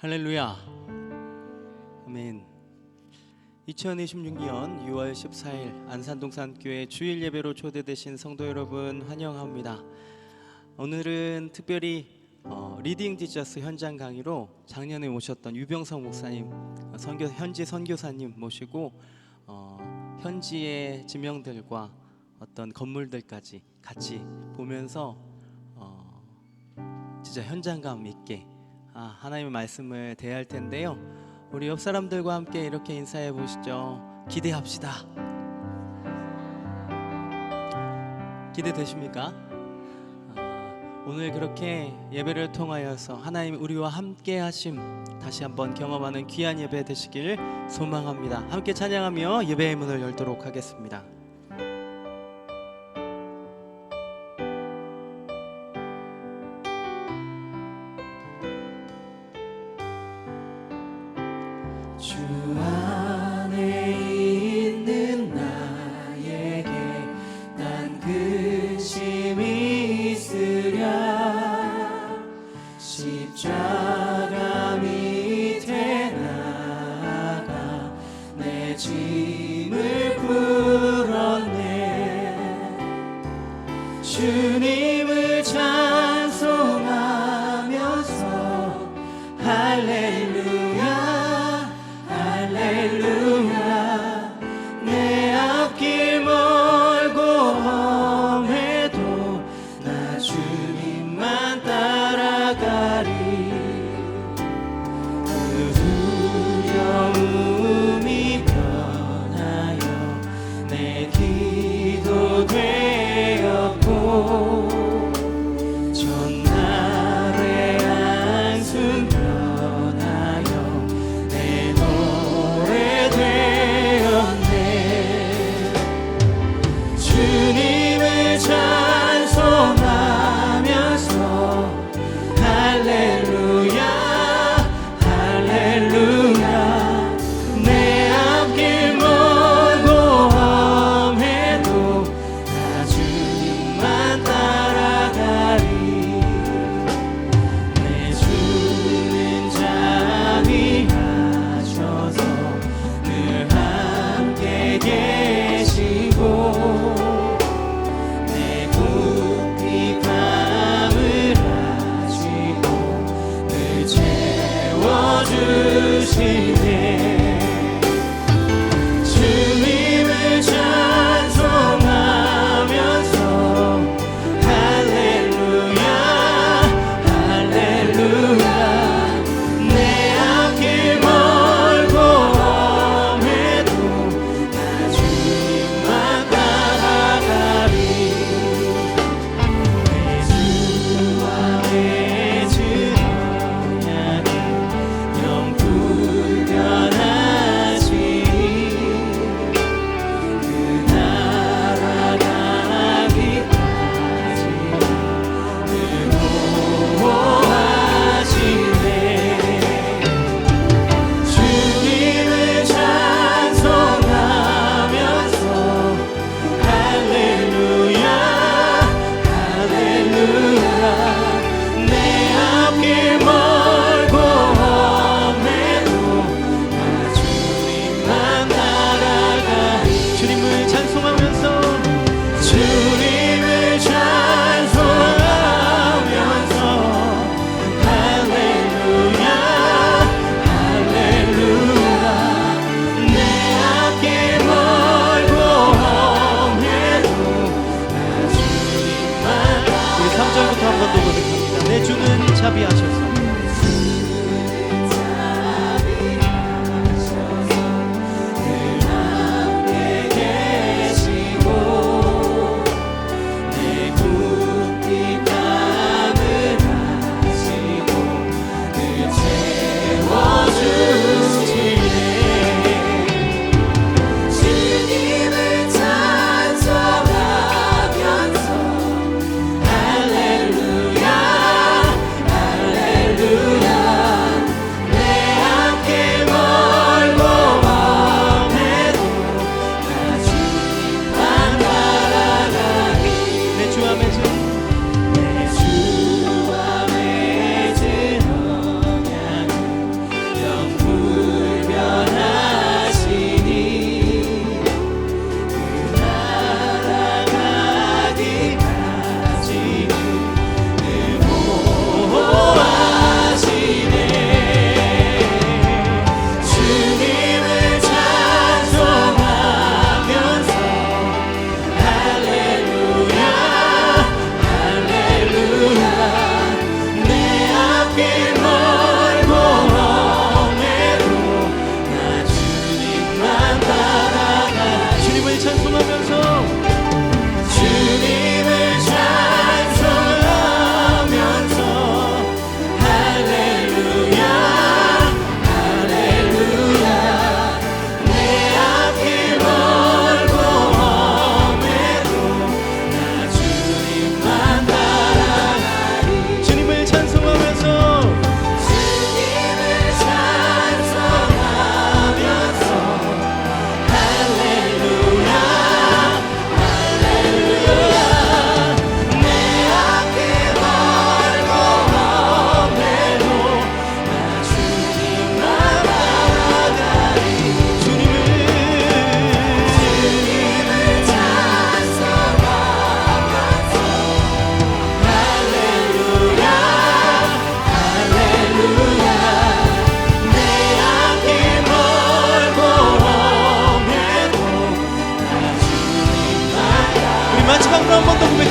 할렐루야. 아멘. 2026년 6월 14일 안산동산교회 주일 예배로 초대되신 성도 여러분 환영합니다. 오늘은 특별히 리딩 디저스 현장 강의로 작년에 모셨던 유병성 목사님, 현지 선교사님 모시고 현지의 지명들과 어떤 건물들까지 같이 보면서 진짜 현장감 있게 하나님의 말씀을 대할 텐데요. 우리 옆 사람들과 함께 이렇게 인사해 보시죠. 기대합시다. 기대되십니까? 오늘 그렇게 예배를 통하여서 하나님 우리와 함께 하심 다시 한번 경험하는 귀한 예배 되시길 소망합니다. 함께 찬양하며 예배의 문을 열도록 하겠습니다. 주 안에 있는 나에게 난 근심이 있으랴. 십자가 밑에 나가 내 짐을 풀었네. 주님을 찬송하면서 할렐루야 할렐루야. 내 앞길 멀고 험해도 나 주님만 따라가리. 그 두려움이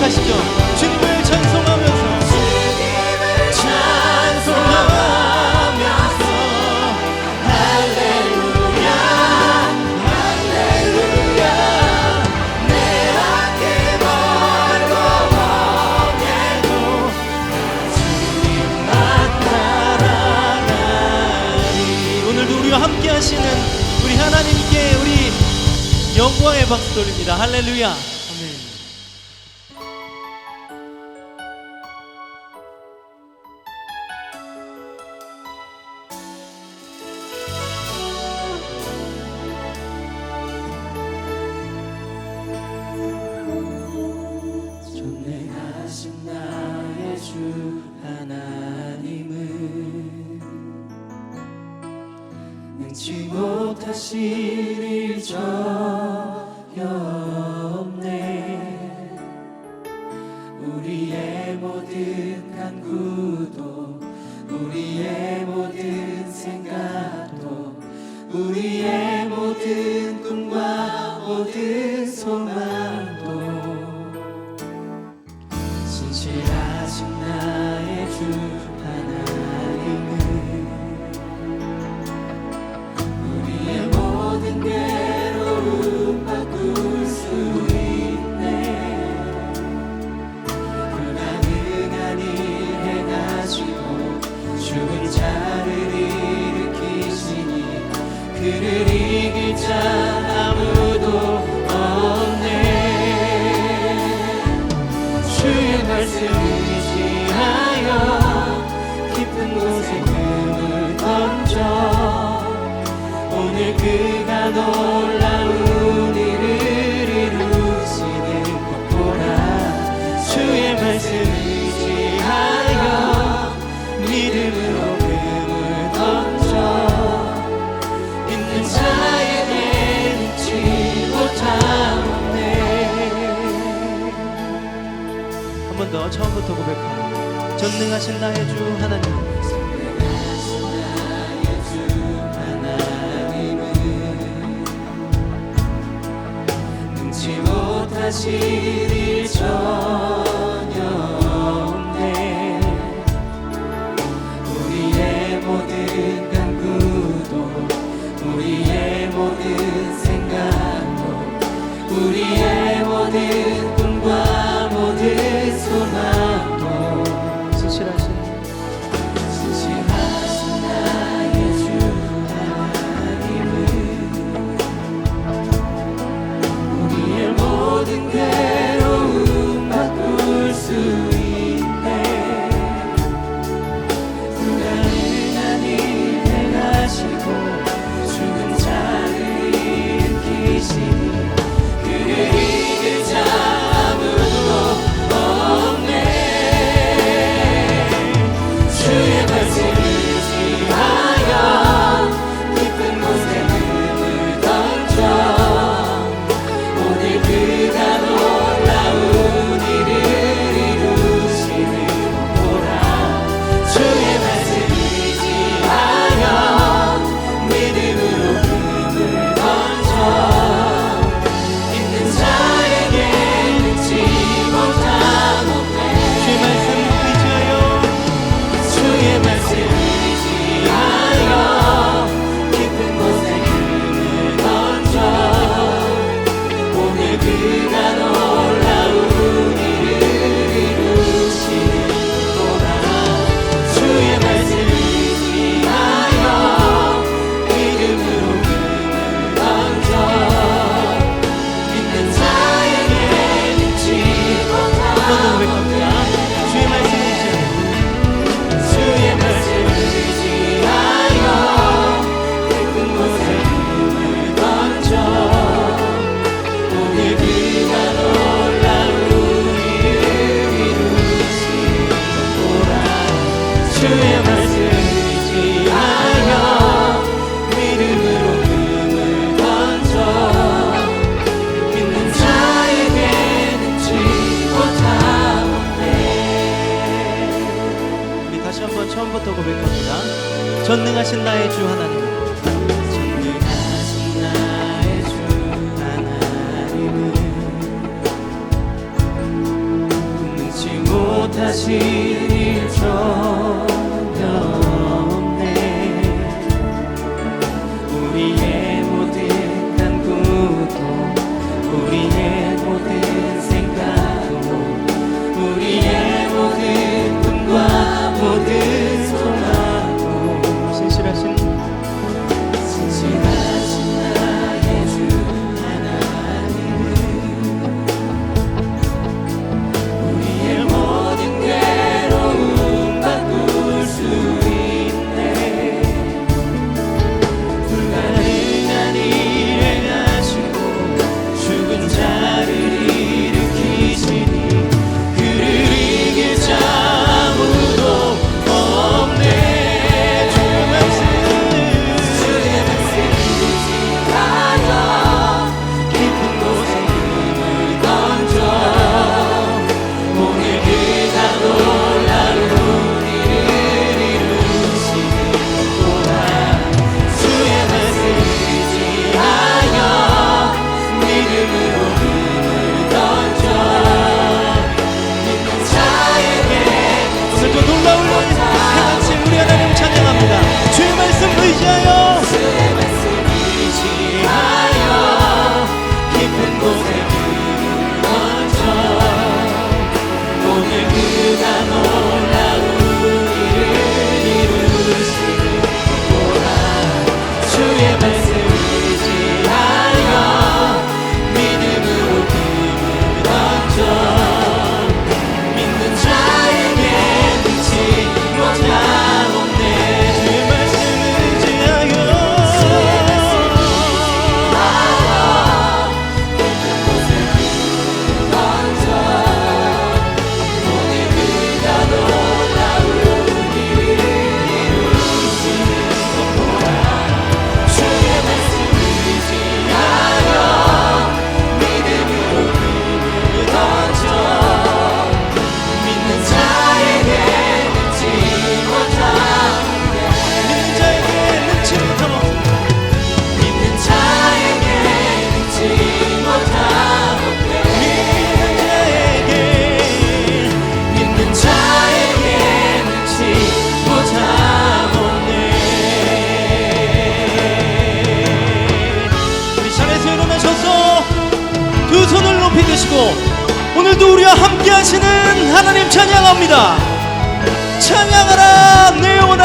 고백하시죠. 주님을 찬송하면서 주님을 찬송하면서 할렐루야 할렐루야 내 앞길 멀고 험해도 주님만 따라가리. 오늘도 우리와 함께 하시는 우리 하나님께 우리 영광의 박수 돌립니다. 할렐루야. 아멘. 전능하신 나의 주 하나님은 능치 못하실 일 전혀 없네. 우리의 모든 간구도 우리의 모든 생각도 우리의 모든 꿈과 모든 소망도 신실하신 나의 주 하나님은 우리의 모든 괴로움 바꿀 수 있네. 불가능한 일 행하시고 죽은 자를 일으키시니 그를 이길 자 아무도 없네. 주의 말씀 의지하여 깊은 곳에 금을 던져 오늘 그가 놀라운 일을 이루시는 것 보라. 주의 말씀 의지하여 믿음으로 금을 던져 있는 자에게 잊지 못하네. 한 번 더 처음부터 고백합니다. 전능하신 나의 주 하나님. 전능하신 나의 주 하나님은 능치 못하실 일 전혀 없네. 우리의 모든 간구도 우리의 모든 생각도 우리의 모든 꿈과 모든 소망도 신실하신 신실하신 나의 주 하나님은 우리의 모든 괴로움 바꿀 수 있네. 불가능한 일 행하시고 죽은 자를 일으키시니 그를 이길 자 아무도 없네. 주의 말씀 의지하여 깊은 곳에 금을 던져 오늘 그가 놀라운 일을 이루시는 보라. 주의 말씀 의지하여 믿음으로 금을 던져 있는 자에게 늦지 못함 없네. 주의 말씀 의지하여 주의 말씀 의지하여 깊은 곳에 금을 던져 오늘 그가 놀라운 일을 이루시는 보라. 주의 말씀 의지하여 믿음으로 금을 던져 있는 자에게 잊지 한 번 더 고백합니다. 못하네. 주의 말씀 의지하여 주의 말씀 의지하여 깊은 곳에 금을 던져 오늘 그가 놀라운 일을 이루시는 보라. 주의 말씀 의지하여 믿음으로 금을 던져 있는 자에게 늦지 못하네. 우리 다시 한번 처음부터 고백합니다. 전능하신 나의 주 하나님. 전능하신 나의 주 하나님은 일 전혀 없네. 우리의 모든 간구도 우리의 모든 생각도 우리의 모든 꿈과 모든 소망도 신실하신 나의 주 하나님은 우리의 모든 괴로움 바꿀 수 있네. 불가능한 일 행하시고 죽은 자를 일으키시니 그를 이길 자 아무도 없네. 주의 말씀 의지하여 깊은 곳에 힘을 던져 오늘 그가 놀라운 일을 이루시리로다. 주의 말씀 의지하여 믿음으로 힘을 던져 믿는 자에게 오늘도 놀라운 행하신 우리 하나님 찬양합니다. 주의 말씀 의지하여 주의 말씀 의지하여 깊은 곳에 힘을 던져 오늘 그가 놀라운 일을 이루시리로다. 주의 말씀 의지하여 믿음으로 힘을 던져 믿는 자에게 빛이 못함 없네. 주의 말씀 의지하여 두 손을 높이 드시고 오늘도 우리와 함께 하시는 하나님 찬양합니다. 찬양하라 내 영혼아.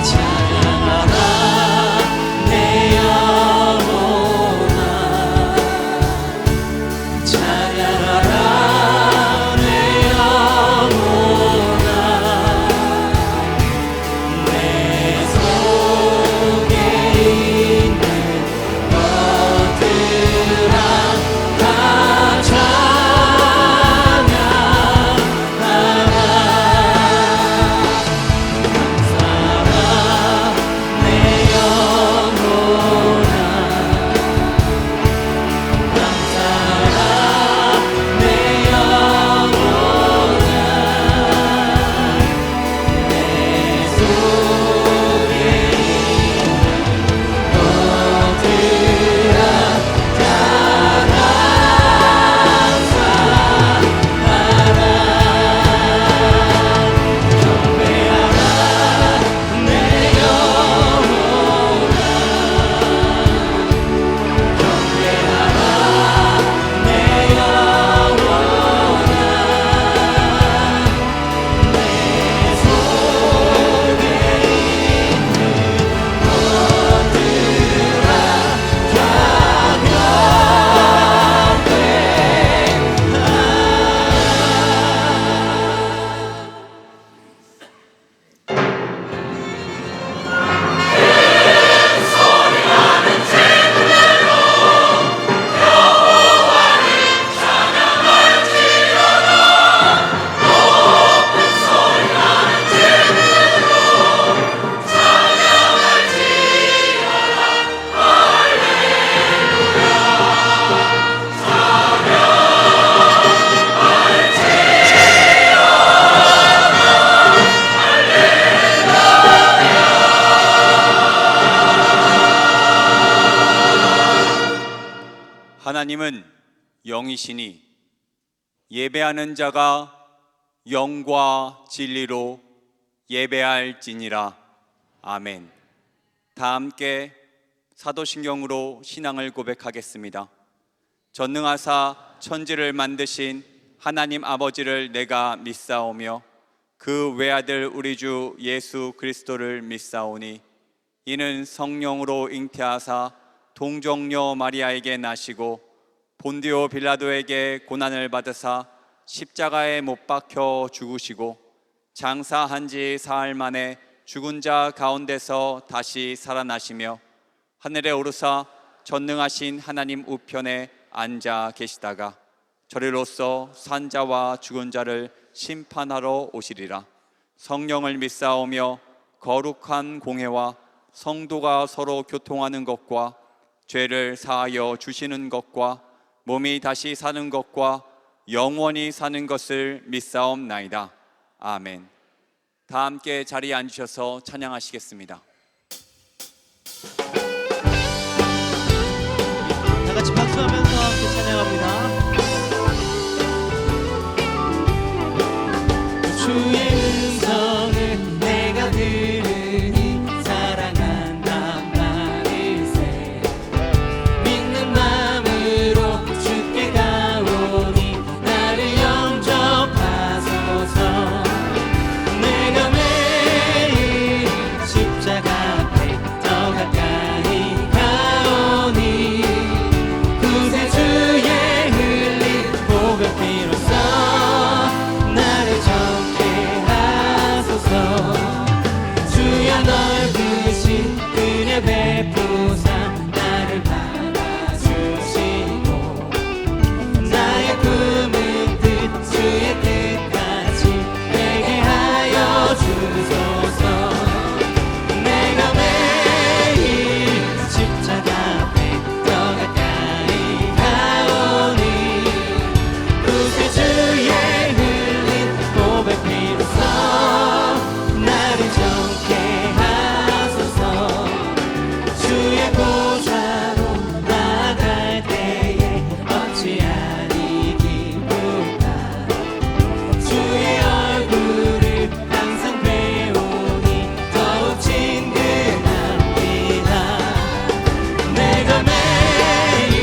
찬양하라 내 영혼아. 찬양하라 내 영혼아. 내 속에 있는 것들아 다 하나님은 영이시니 예배하는 자가 영과 진리로 예배할지니라. 아멘. 다 함께 사도신경으로 신앙을 고백하겠습니다. 전능하사 천지를 만드신 하나님 아버지를 내가 믿사오며 그 외아들 우리 주 예수 그리스도를 믿사오니 이는 성령으로 잉태하사 동정녀 마리아에게 나시고 본디오 빌라도에게 고난을 받으사 십자가에 못 박혀 죽으시고 장사한 지 사흘 만에 죽은 자 가운데서 다시 살아나시며 하늘에 오르사 전능하신 하나님 우편에 앉아 계시다가 저리로서 산자와 죽은 자를 심판하러 오시리라. 성령을 믿사오며 거룩한 공회와 성도가 서로 교통하는 것과 죄를 사하여 주시는 것과 몸이 다시 사는 것과 영원히 사는 것을 믿사옵나이다. 아멘. 다 함께 자리에 앉으셔서 찬양하시겠습니다. 다 같이 박수하면서 함께 찬양합니다. 주의 음성을 내가 들으니 사랑한다 말일세. 믿는 마음으로 주께 가오니 나를 영접하소서. 내가 매일 십자가 앞에 더 가까이 가오니 구세 주의 흘린 보혈 피로써 나를 정케 하소서. 주여 넓으신 은혜 베푸사 나를 받아주시고 나의 품은 뜻 주의 뜻같이 되게 하여 주소서. 내가 매일 십자가 앞에 더 가까이 가오니 구세 주의 흘린 보혈 피로써 나를 정케 하소서. 주의 보좌로 나아갈 때에 어찌하리 기쁘다. 주의 얼굴을 항상 배우니 더욱 친근합니다. 내가 매일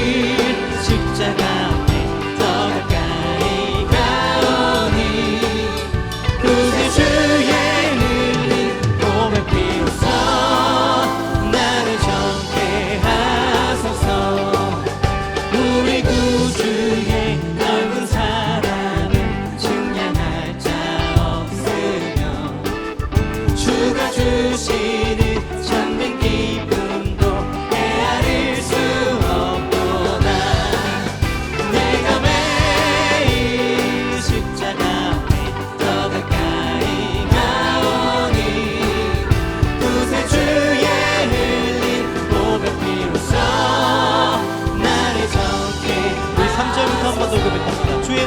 십자가 앞에 더 가까이 가오니 구세 주의 흘린 보혈 피로써 나를 정케 하소서. 우리 구주의 넓은 사랑을 측량할 자 없으며 주가 주시는 참된 기쁨도 헤아릴 수 없도다. 내가 매일 십자가 앞에 더 가까이 가오니 구세 주의 흘린 보혈 피로써 나를 정케. 우리 3절부터 한 번 더 고백합니다. 주의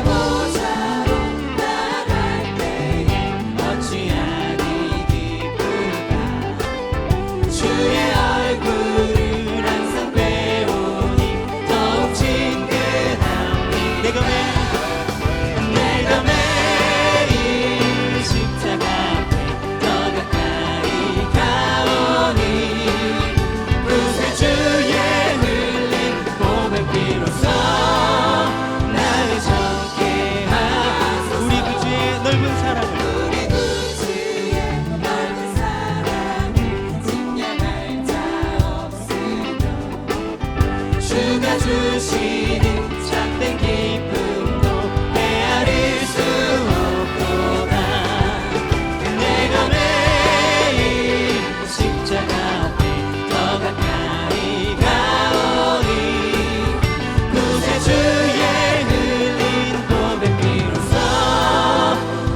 보좌로 나아갈 때에 어찌하리 기쁘다. 주의 얼굴을 항상 배우니 더욱 친근함이. 내가 매일 십자가 앞에 더 가까이 가오니 구세 주의 흘린 보혈 피로써 나를 정케 하소서. 우리 구주의 넓은 사랑을 측량할 자 없으며 주가 주시는 참된 기쁨도 헤아릴 수 없도다. 내가 매일 십자가 앞에 더 가까이 가오니 구세 주의 흘린 보혈 피로써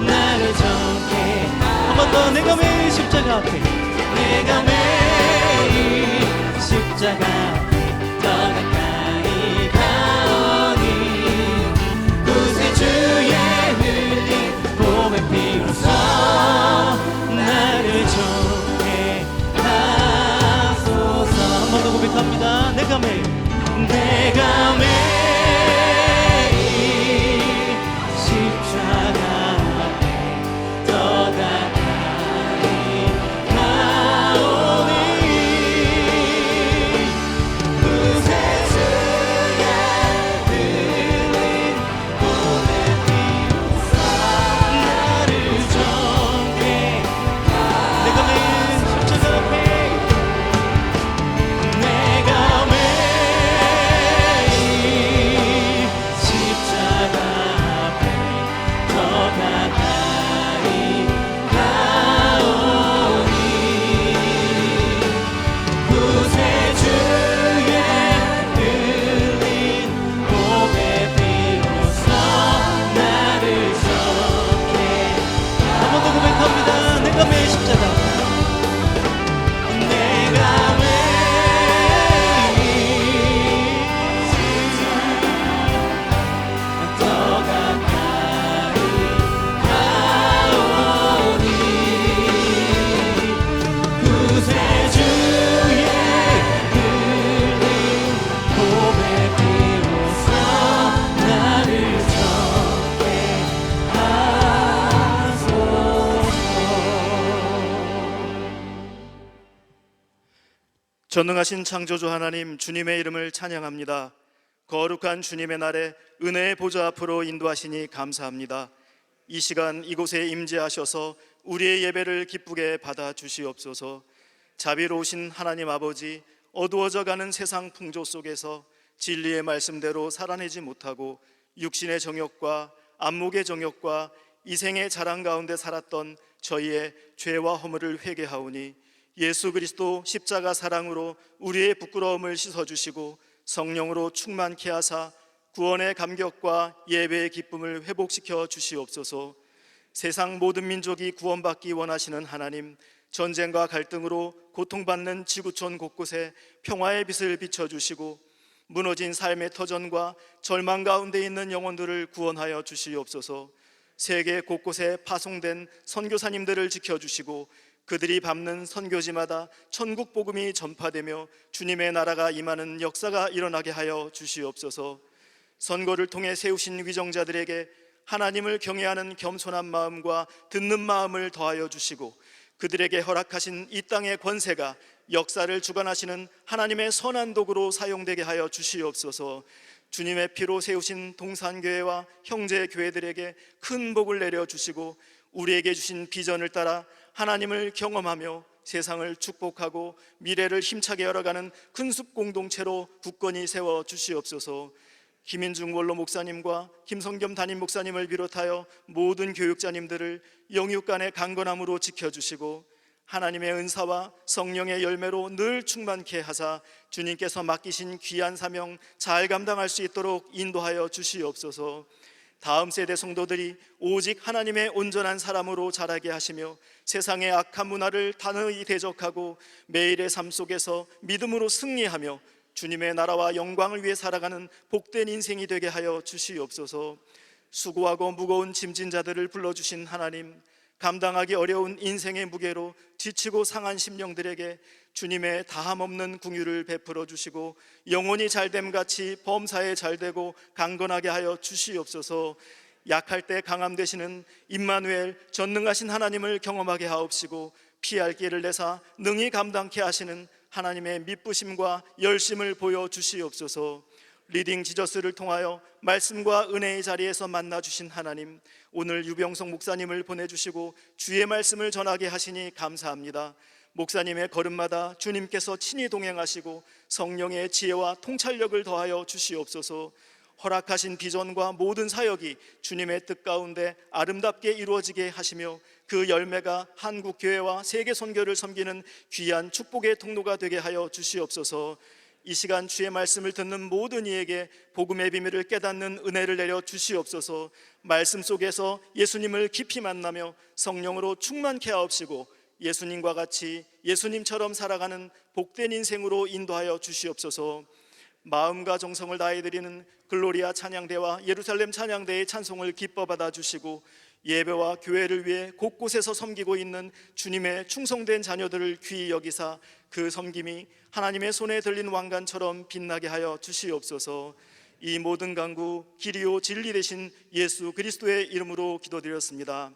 나를 정케. 한 번 더. 내가 매일 십자가 앞에 십자가 앞에 더 가까이 가오니 구세 주의 흘린 보혈 피로써 나를 정케 하소서. 한 번 더 고백합니다. 내가 매일 전능하신 창조주 하나님, 주님의 이름을 찬양합니다. 거룩한 주님의 날에 은혜의 보좌 앞으로 인도하시니 감사합니다. 이 시간 이곳에 임재하셔서 우리의 예배를 기쁘게 받아 주시옵소서. 자비로우신 하나님 아버지, 어두워져가는 세상 풍조 속에서 진리의 말씀대로 살아내지 못하고 육신의 정욕과 안목의 정욕과 이생의 자랑 가운데 살았던 저희의 죄와 허물을 회개하오니 예수 그리스도 십자가 사랑으로 우리의 부끄러움을 씻어주시고 성령으로 충만케 하사 구원의 감격과 예배의 기쁨을 회복시켜 주시옵소서. 세상 모든 민족이 구원받기 원하시는 하나님, 전쟁과 갈등으로 고통받는 지구촌 곳곳에 평화의 빛을 비춰주시고 무너진 삶의 터전과 절망 가운데 있는 영혼들을 구원하여 주시옵소서. 세계 곳곳에 파송된 선교사님들을 지켜주시고 그들이 밟는 선교지마다 천국 복음이 전파되며 주님의 나라가 임하는 역사가 일어나게 하여 주시옵소서. 선거를 통해 세우신 위정자들에게 하나님을 경외하는 겸손한 마음과 듣는 마음을 더하여 주시고 그들에게 허락하신 이 땅의 권세가 역사를 주관하시는 하나님의 선한 도구로 사용되게 하여 주시옵소서. 주님의 피로 세우신 동산교회와 형제교회들에게 큰 복을 내려주시고 우리에게 주신 비전을 따라 하나님을 경험하며 세상을 축복하고 미래를 힘차게 열어가는 큰숲 공동체로 굳건히 세워 주시옵소서. 김인중 원로 목사님과 김성겸 담임 목사님을 비롯하여 모든 교육자님들을 영육간의 강건함으로 지켜주시고 하나님의 은사와 성령의 열매로 늘 충만케 하사 주님께서 맡기신 귀한 사명 잘 감당할 수 있도록 인도하여 주시옵소서. 다음 세대 성도들이 오직 하나님의 온전한 사람으로 자라게 하시며 세상의 악한 문화를 단호히 대적하고 매일의 삶 속에서 믿음으로 승리하며 주님의 나라와 영광을 위해 살아가는 복된 인생이 되게 하여 주시옵소서. 수고하고 무거운 짐진 자들을 불러주신 하나님, 감당하기 어려운 인생의 무게로 지치고 상한 심령들에게 주님의 다함없는 긍휼을 베풀어 주시고 영혼이 잘됨같이 범사에 잘되고 강건하게 하여 주시옵소서. 약할 때 강함 되시는 임마누엘 전능하신 하나님을 경험하게 하옵시고 피할 길을 내사 능히 감당케 하시는 하나님의 미쁘심과 열심을 보여주시옵소서. 리딩 지저스를 통하여 말씀과 은혜의 자리에서 만나주신 하나님, 오늘 유병성 목사님을 보내주시고 주의 말씀을 전하게 하시니 감사합니다. 목사님의 걸음마다 주님께서 친히 동행하시고 성령의 지혜와 통찰력을 더하여 주시옵소서. 허락하신 비전과 모든 사역이 주님의 뜻 가운데 아름답게 이루어지게 하시며 그 열매가 한국 교회와 세계 선교를 섬기는 귀한 축복의 통로가 되게 하여 주시옵소서. 이 시간 주의 말씀을 듣는 모든 이에게 복음의 비밀을 깨닫는 은혜를 내려 주시옵소서. 말씀 속에서 예수님을 깊이 만나며 성령으로 충만케 하옵시고 예수님과 같이 예수님처럼 살아가는 복된 인생으로 인도하여 주시옵소서. 마음과 정성을 다해 드리는 글로리아 찬양대와 예루살렘 찬양대의 찬송을 기뻐 받아 주시고 예배와 교회를 위해 곳곳에서 섬기고 있는 주님의 충성된 자녀들을 귀히 여기사 그 섬김이 하나님의 손에 들린 왕관처럼 빛나게 하여 주시옵소서. 이 모든 간구 길이요 진리 되신 예수 그리스도의 이름으로 기도드렸습니다.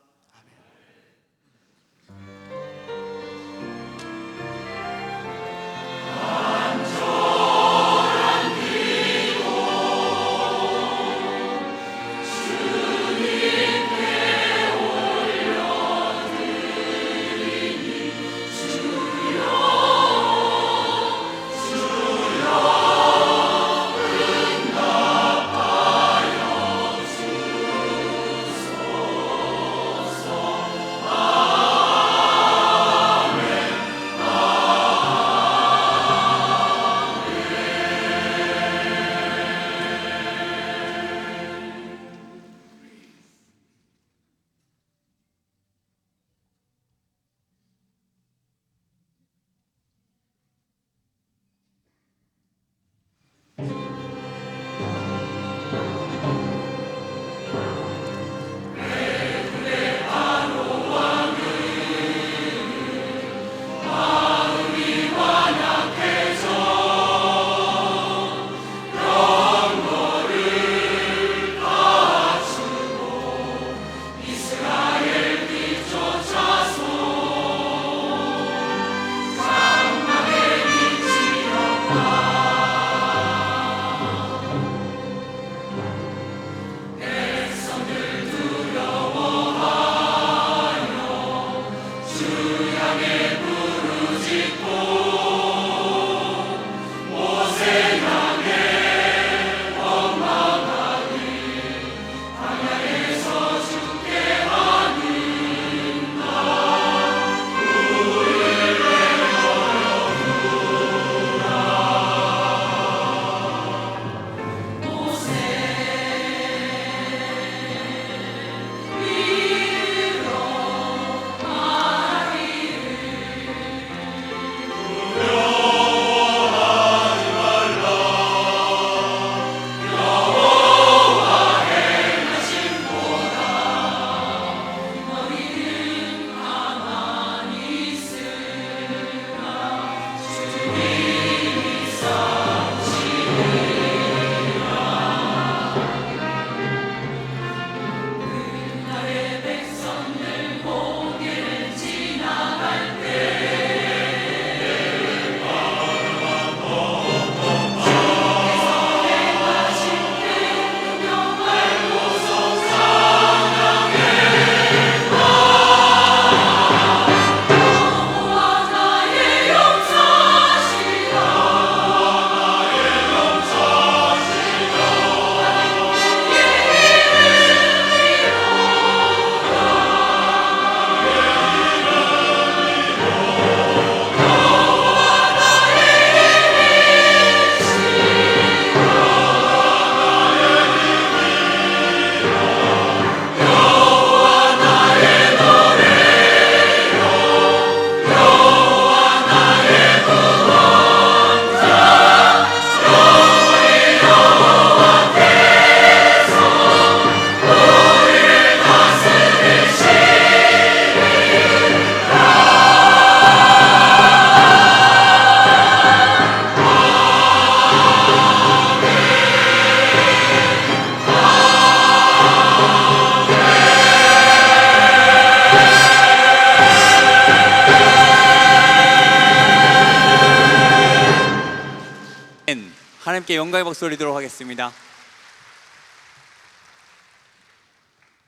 하나님께 영광의 박수 올리도록 하겠습니다.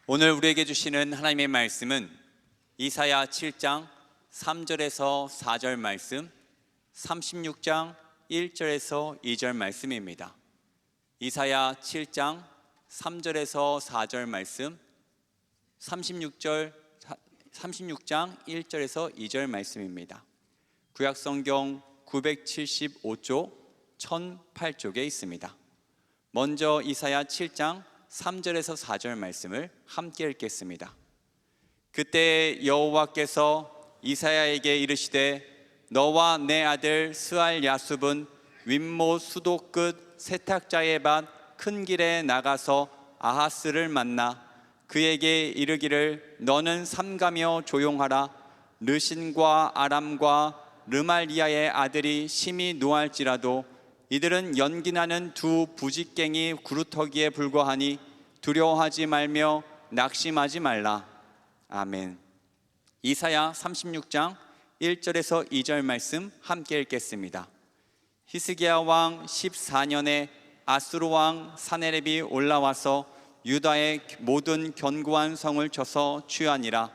오늘 우리에게 주시는 하나님의 말씀은 이사야 7장 3절에서 4절 말씀, 36장 1절에서 2절 말씀입니다. 이사야 7장 3절에서 4절 말씀, 36장 1절에서 2절 말씀입니다. 구약 성경 975쪽 1008쪽에 있습니다. 먼저 이사야 7장 3절에서 4절 말씀을 함께 읽겠습니다. 그때 여호와께서 이사야에게 이르시되 너와 내 아들 스알 야숲은 윗못 수도 끝 세탁자의 밭 큰 길에 나가서 아하스를 만나 그에게 이르기를 너는 삼가며 조용하라. 르신과 아람과 르말리아의 아들이 심히 노할지라도 이들은 연기나는 두 부직갱이 구루터기에 불과하니 두려워하지 말며 낙심하지 말라. 아멘. 이사야 36장 1절에서 2절 말씀 함께 읽겠습니다. 히스기야 왕 14년에 아수르 왕 사네립이 올라와서 유다의 모든 견고한 성을 쳐서 취하니라.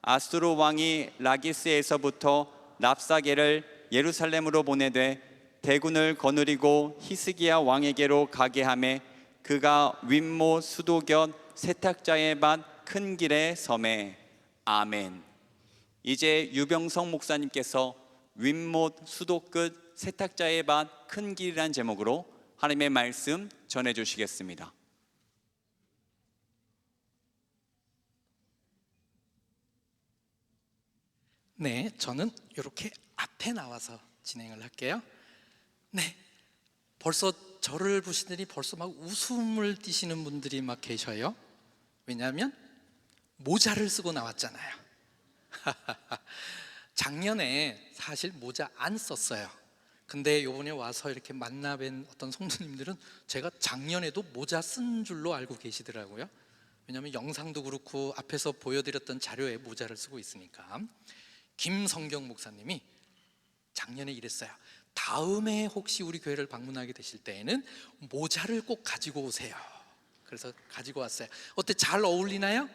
아수르 왕이 라기스에서부터 랍사게를 예루살렘으로 보내되 대군을 거느리고 히스기야 왕에게로 가게 하매 그가 윗모 수도곁 세탁자의 밭 큰 길에 섬에. 아멘. 이제 유병성 목사님께서 윗못 수도 끝 세탁자의 밭 큰 길이란 제목으로 하나님의 말씀 전해 주시겠습니다. 네, 저는 이렇게 앞에 나와서 진행을 할게요. 네, 벌써 저를 보시더니 벌써 막 웃음을 띠시는 분들이 막 계셔요. 왜냐하면 모자를 쓰고 나왔잖아요. 작년에 사실 모자 안 썼어요. 근데 이번에 와서 이렇게 만나 뵌 어떤 성도님들은 제가 작년에도 모자 쓴 줄로 알고 계시더라고요. 왜냐하면 영상도 그렇고 앞에서 보여드렸던 자료에 모자를 쓰고 있으니까. 김성경 목사님이 작년에 이랬어요. 다음에 혹시 우리 교회를 방문하게 되실 때에는 모자를 꼭 가지고 오세요. 그래서 가지고 왔어요. 어때? 잘 어울리나요?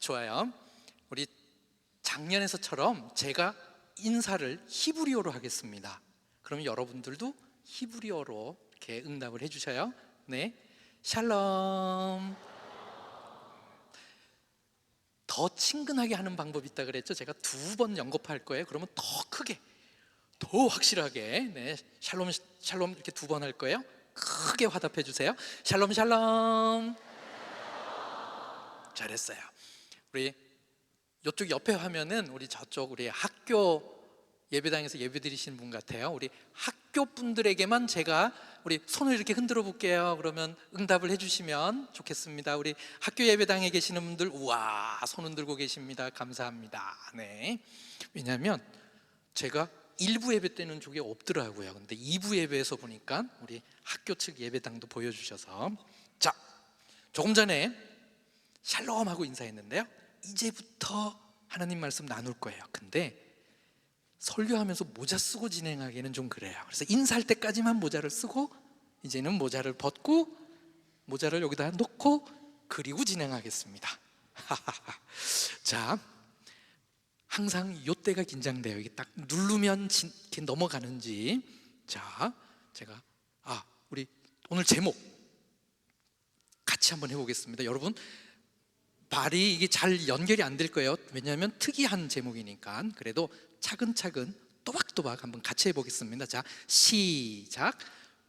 좋아요. 우리 작년에서처럼 제가 인사를 히브리어로 하겠습니다. 그러면 여러분들도 히브리어로 이렇게 응답을 해주셔요. 네, 샬롬. 더 친근하게 하는 방법이 있다 그랬죠. 제가 2번 연거할 거예요. 그러면 더 크게, 더 확실하게, 네, 샬롬 샬롬 이렇게 2번 할 거예요. 크게 화답해 주세요. 샬롬 샬롬. 잘했어요. 우리 이쪽 옆에 화면은 우리 저쪽 우리 학교 예배당에서 예배 드리시는 분 같아요. 우리 학교 분들에게만 제가 우리 손을 이렇게 흔들어 볼게요. 그러면 응답을 해주시면 좋겠습니다. 우리 학교 예배당에 계시는 분들, 우와, 손 흔들고 계십니다. 감사합니다. 네. 왜냐하면 제가 1부 예배 때는 저게 없더라고요. 근데 2부 예배에서 보니까 우리 학교 측 예배당도 보여주셔서. 자, 조금 전에 샬롬하고 인사했는데요. 이제부터 하나님 말씀 나눌 거예요. 근데 설교하면서 모자 쓰고 진행하기에는 좀 그래요. 그래서 인사할 때까지만 모자를 쓰고 이제는 모자를 벗고 모자를 여기다 놓고 그리고 진행하겠습니다. 자, 항상 이때가 긴장돼요. 이게 딱 누르면 이렇게 넘어가는지. 자, 제가 우리 오늘 제목 같이 한번 해보겠습니다. 여러분, 말이 이게 잘 연결이 안 될 거예요. 왜냐하면 특이한 제목이니까. 그래도 차근차근 또박또박 한번 같이 해보겠습니다. 자, 시작.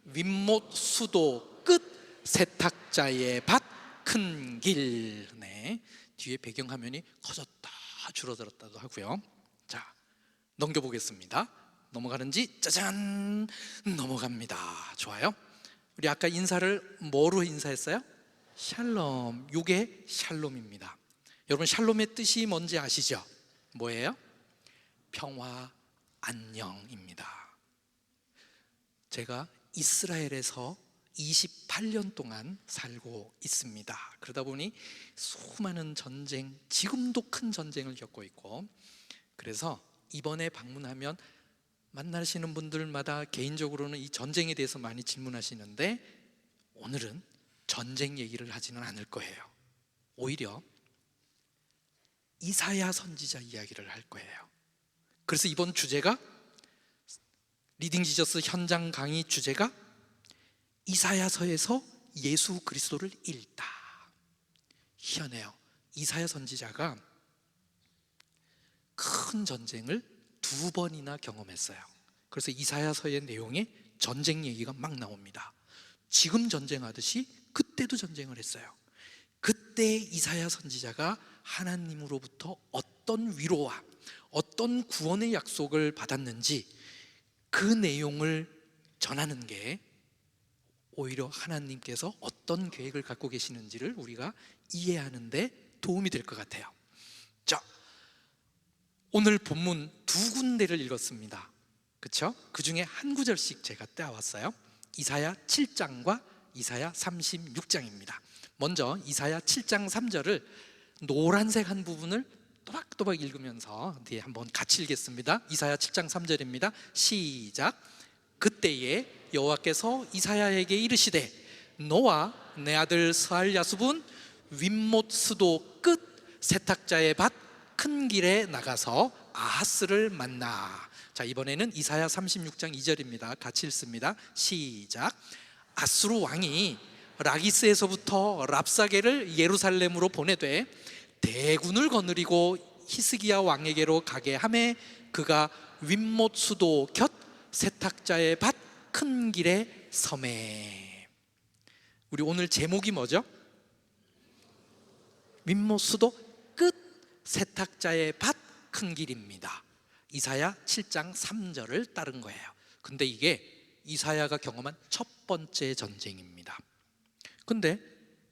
윗못 수도 끝 세탁자의 밭 큰 길. 네, 뒤에 배경화면이 커졌다 줄어들었다도 하고요. 자, 넘겨보겠습니다. 넘어가는지 짜잔 넘어갑니다. 좋아요. 우리 아까 인사를 뭐로 인사했어요? 샬롬. 요게 샬롬입니다. 여러분, 샬롬의 뜻이 뭔지 아시죠? 뭐예요? 평화, 안녕입니다. 제가 이스라엘에서 28년 동안 살고 있습니다. 그러다 보니 수많은 전쟁, 지금도 큰 전쟁을 겪고 있고, 그래서 이번에 방문하면 만나시는 분들마다 개인적으로는 이 전쟁에 대해서 많이 질문하시는데 오늘은 전쟁 얘기를 하지는 않을 거예요. 오히려 이사야 선지자 이야기를 할 거예요. 그래서 이번 주제가 리딩 지저스 현장 강의 주제가 이사야서에서 예수 그리스도를 읽다. 희한해요. 이사야 선지자가 큰 전쟁을 2번이나 경험했어요. 그래서 이사야서의 내용에 전쟁 얘기가 막 나옵니다. 지금 전쟁하듯이 그때도 전쟁을 했어요. 그때 이사야 선지자가 하나님으로부터 어떤 위로와 어떤 구원의 약속을 받았는지 그 내용을 전하는 게 오히려 하나님께서 어떤 계획을 갖고 계시는지를 우리가 이해하는 데 도움이 될 것 같아요. 자, 오늘 본문 2군데를 읽었습니다. 그렇죠? 그 중에 한 구절씩 제가 떼어왔어요. 이사야 7장과 이사야 36장입니다. 먼저 이사야 7장 3절을 노란색 한 부분을 또박또박 읽으면서 뒤에 한번 같이 읽겠습니다. 이사야 7장 3절입니다. 시작. 그때에 여호와께서 이사야에게 이르시되 너와 내 아들 스알야숲은 윗못 수도 끝 세탁자의 밭 큰 길에 나가서 아하스를 만나. 자, 이번에는 이사야 36장 2절입니다. 같이 읽습니다. 시작. 아수르 왕이 라기스에서부터 랍사게를 예루살렘으로 보내되 대군을 거느리고 히스기야 왕에게로 가게 하매 그가 윗못 수도 곁 세탁자의 밭 큰 길에 섬에. 우리 오늘 제목이 뭐죠? 윗못 수도 끝 세탁자의 밭 큰 길입니다. 이사야 7장 3절을 따른 거예요. 근데 이게 이사야가 경험한 첫 번째 전쟁입니다. 근데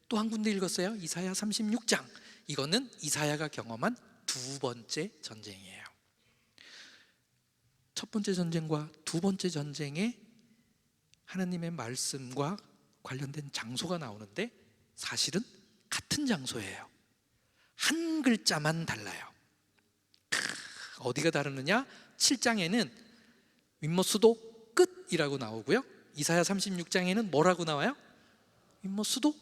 또 한 군데 읽었어요. 이사야 36장. 이거는 이사야가 경험한 2번째 전쟁이에요. 첫 번째 전쟁과 2번째 전쟁에 하나님의 말씀과 관련된 장소가 나오는데 사실은 같은 장소예요. 한 글자만 달라요. 어디가 다르느냐? 7장에는 윗못 수도 끝이라고 나오고요. 이사야 36장에는 뭐라고 나와요? 윗못 수도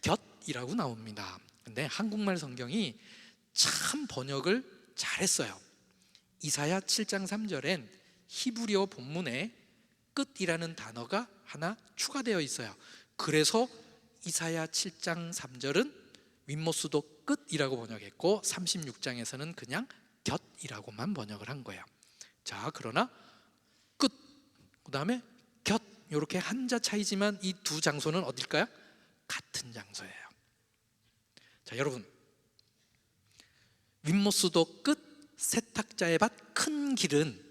곁이라고 나옵니다. 근데 한국말 성경이 참 번역을 잘했어요. 이사야 7장 3절엔 히브리어 본문에 끝이라는 단어가 하나 추가되어 있어요. 그래서 이사야 7장 3절은 윗못 수도 끝이라고 번역했고 36장에서는 그냥 곁이라고만 번역을 한 거예요. 자, 그러나 끝, 그 다음에 곁, 이렇게 한자 차이지만 이 두 장소는 어딜까요? 같은 장소예요. 자, 여러분, 윗못 수도 끝 세탁자의 밭 큰 길은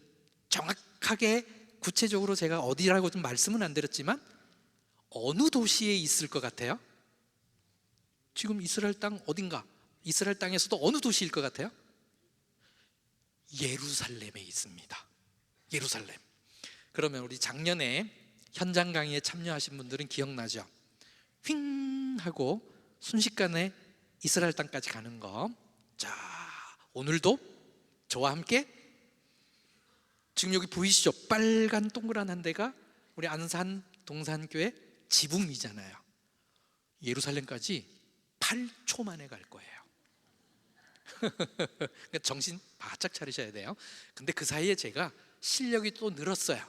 정확하게 구체적으로 제가 어디라고 좀 말씀은 안 드렸지만 어느 도시에 있을 것 같아요? 지금 이스라엘 땅 어딘가, 이스라엘 땅에서도 어느 도시일 것 같아요? 예루살렘에 있습니다. 예루살렘. 그러면 우리 작년에 현장 강의에 참여하신 분들은 기억나죠? 휙 하고 순식간에 이스라엘 땅까지 가는 거. 자, 오늘도 저와 함께 지금 여기 보이시죠? 빨간 동그란 한 대가 우리 안산 동산교회 지붕이잖아요. 예루살렘까지 8초 만에 갈 거예요. 그러니까 정신 바짝 차리셔야 돼요. 근데 그 사이에 제가 실력이 또 늘었어요.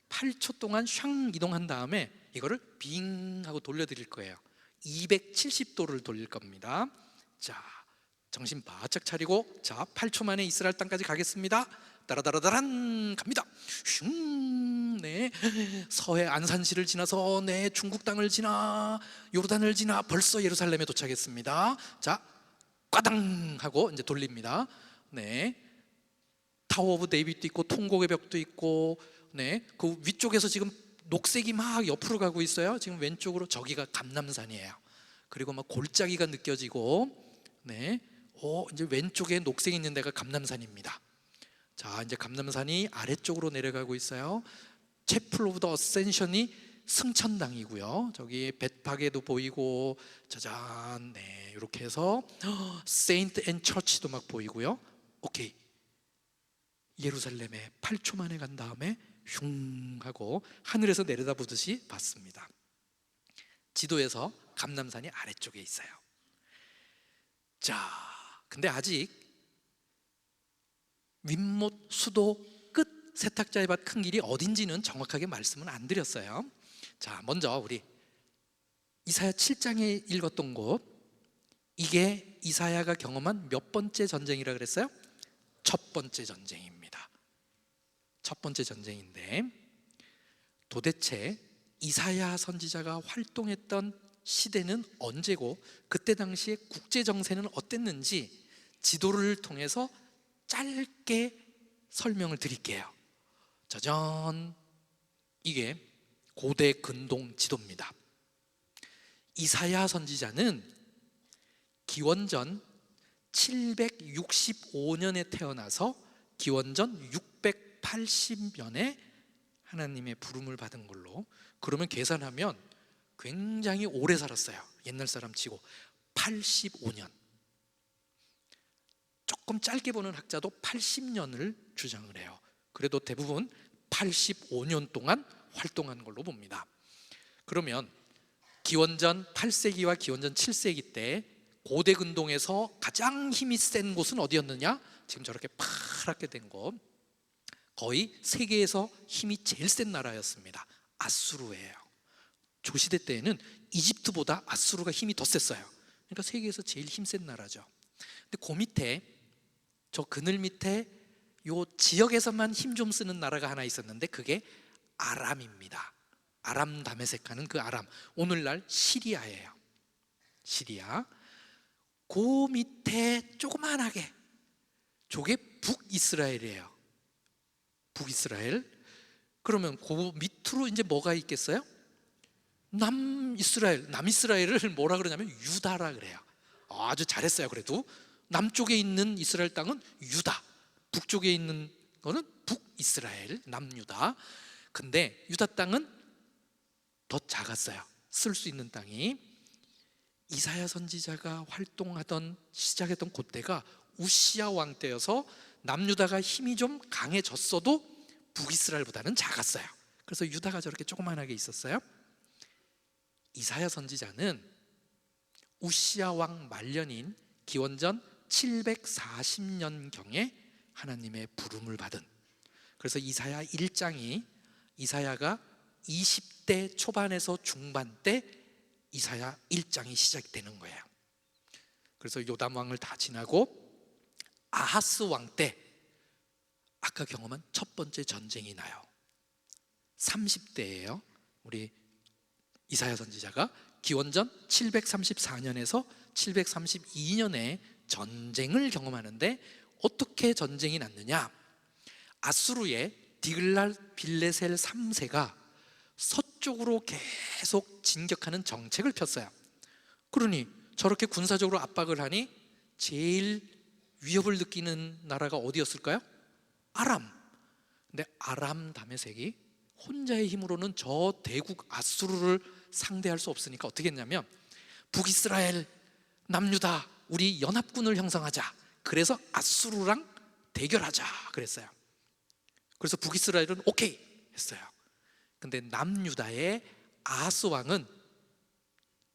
8초 동안 샹 이동한 다음에 이거를 빙 하고 돌려드릴 거예요. 270도를 돌릴 겁니다. 자, 정신 바짝 차리고, 자, 8초 만에 이스라엘 땅까지 가겠습니다. 따라다라다란 갑니다. 슝, 네, 서해 안산시를 지나서 네, 중국 땅을 지나 요르단을 지나 벌써 예루살렘에 도착했습니다. 자, 꽈당 하고 이제 돌립니다. 네, 타워 오브 데이빗도 있고 통곡의 벽도 있고, 네, 그 위쪽에서 지금 녹색이 막 옆으로 가고 있어요. 지금 왼쪽으로 저기가 감람산이에요. 그리고 막 골짜기가 느껴지고, 네, 이제 왼쪽에 녹색이 있는 데가 감람산입니다. 자, 이제 감람산이 아래쪽으로 내려가고 있어요. 채플 오브 더 어센션이 승천당이고요. 저기 벳파게도 보이고, 짜잔, 네, 이렇게 해서 세인트 앤 처치도 막 보이고요. 오케이, 예루살렘에 8초 만에 간 다음에 슝 하고 하늘에서 내려다보듯이 봤습니다. 지도에서 감람산이 아래쪽에 있어요. 자, 근데 아직 윗못 수도 끝 세탁자의 밭 큰 길이 어딘지는 정확하게 말씀은 안 드렸어요. 자, 먼저 우리 이사야 7장에 읽었던 곳, 이게 이사야가 경험한 몇 번째 전쟁이라 그랬어요? 첫 번째 전쟁입니다. 첫 번째 전쟁인데, 도대체 이사야 선지자가 활동했던 시대는 언제고 그때 당시에 국제 정세는 어땠는지 지도를 통해서 짧게 설명을 드릴게요. 짜잔, 이게 고대 근동 지도입니다. 이사야 선지자는 기원전 765년에 태어나서 기원전 680년에 하나님의 부름을 받은 걸로, 그러면 계산하면 굉장히 오래 살았어요. 옛날 사람 치고 85년. 조금 짧게 보는 학자도 80년을 주장을 해요. 그래도 대부분 85년 동안 활동한 걸로 봅니다. 그러면 기원전 8세기와 기원전 7세기 때 고대 근동에서 가장 힘이 센 곳은 어디였느냐? 지금 저렇게 파랗게 된 곳, 거의 세계에서 힘이 제일 센 나라였습니다. 아수르예요. 조시대 때에는 이집트보다 아수르가 힘이 더 셌어요. 그러니까 세계에서 제일 힘센 나라죠. 근데 그 밑에, 저 그늘 밑에 요 지역에서만 힘 좀 쓰는 나라가 하나 있었는데 그게 아람입니다. 아람 다메섹하는 그 아람, 오늘날 시리아예요. 시리아. 그 밑에 조그만하게, 저게 북이스라엘이에요. 북이스라엘. 그러면 그 밑으로 이제 뭐가 있겠어요? 남이스라엘. 남이스라엘을 뭐라 그러냐면 유다라 그래요. 아주 잘했어요. 그래도 남쪽에 있는 이스라엘 땅은 유다, 북쪽에 있는 거는 북이스라엘, 남유다. 근데 유다 땅은 더 작았어요. 쓸 수 있는 땅이. 이사야 선지자가 활동하던, 시작했던 그때가 우시야 왕 때여서 남유다가 힘이 좀 강해졌어도 북이스라엘보다는 작았어요. 그래서 유다가 저렇게 조그만하게 있었어요. 이사야 선지자는 우시야 왕 말년인 기원전 740년경에 하나님의 부름을 받은, 그래서 이사야 1장이 이사야가 20대 초반에서 중반 때 이사야 1장이 시작되는 거예요. 그래서 요담 왕을 다 지나고 아하스 왕 때 아까 경험한 첫 번째 전쟁이 나요. 30대예요. 우리 이사야 선지자가 기원전 734년에서 732년에 전쟁을 경험하는데, 어떻게 전쟁이 났느냐? 아수르의 디글랏 빌레셀 3세가 서쪽으로 계속 진격하는 정책을 폈어요. 그러니 저렇게 군사적으로 압박을 하니 제일 위협을 느끼는 나라가 어디였을까요? 아람. 근데 아람 다메섹이 혼자의 힘으로는 저 대국 아수르를 상대할 수 없으니까 어떻게 했냐면, 북이스라엘, 남유다, 우리 연합군을 형성하자. 그래서 아수르랑 대결하자 그랬어요. 그래서 북이스라엘은 오케이 했어요. 근데 남유다의 아하스 왕은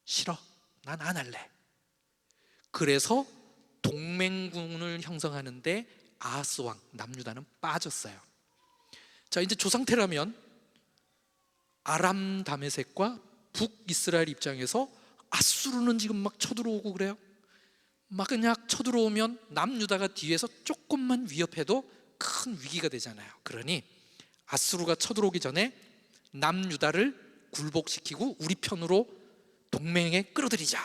싫어, 난 안 할래. 그래서 동맹군을 형성하는데 아하스 왕, 남유다는 빠졌어요. 자, 이제 저 상태라면 아람 다메섹과 북이스라엘 입장에서 아수르는 지금 막 쳐들어오고 그래요. 막 그냥 쳐들어오면 남유다가 뒤에서 조금만 위협해도 큰 위기가 되잖아요. 그러니 아수르가 쳐들어오기 전에 남유다를 굴복시키고 우리 편으로 동맹에 끌어들이자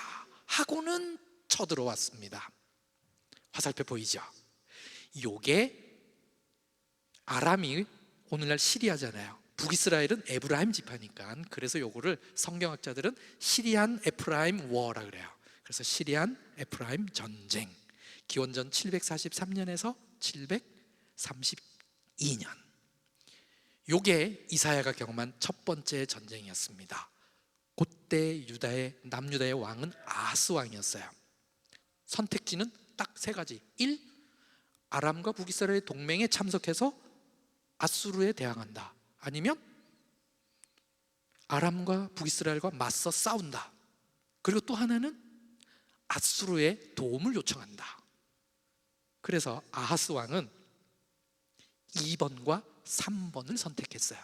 하고는 쳐들어왔습니다. 화살표 보이죠? 요게 아람이 오늘날 시리아잖아요. 북이스라엘은 에브라임 지파니까, 그래서 요거를 성경학자들은 시리안 에프라임 워라 그래요. 그래서 시리안 에프라임 전쟁, 기원전 743년에서 732년. 요게 이사야가 경험한 첫 번째 전쟁이었습니다. 그때 남유다의 왕은 아하스 왕이었어요. 선택지는 딱 세 가지. 1. 아람과 북이스라엘의 동맹에 참석해서 아수르에 대항한다. 아니면 아람과 북이스라엘과 맞서 싸운다. 그리고 또 하나는 아수르의 도움을 요청한다. 그래서 아하스 왕은 2번과 3번을 선택했어요.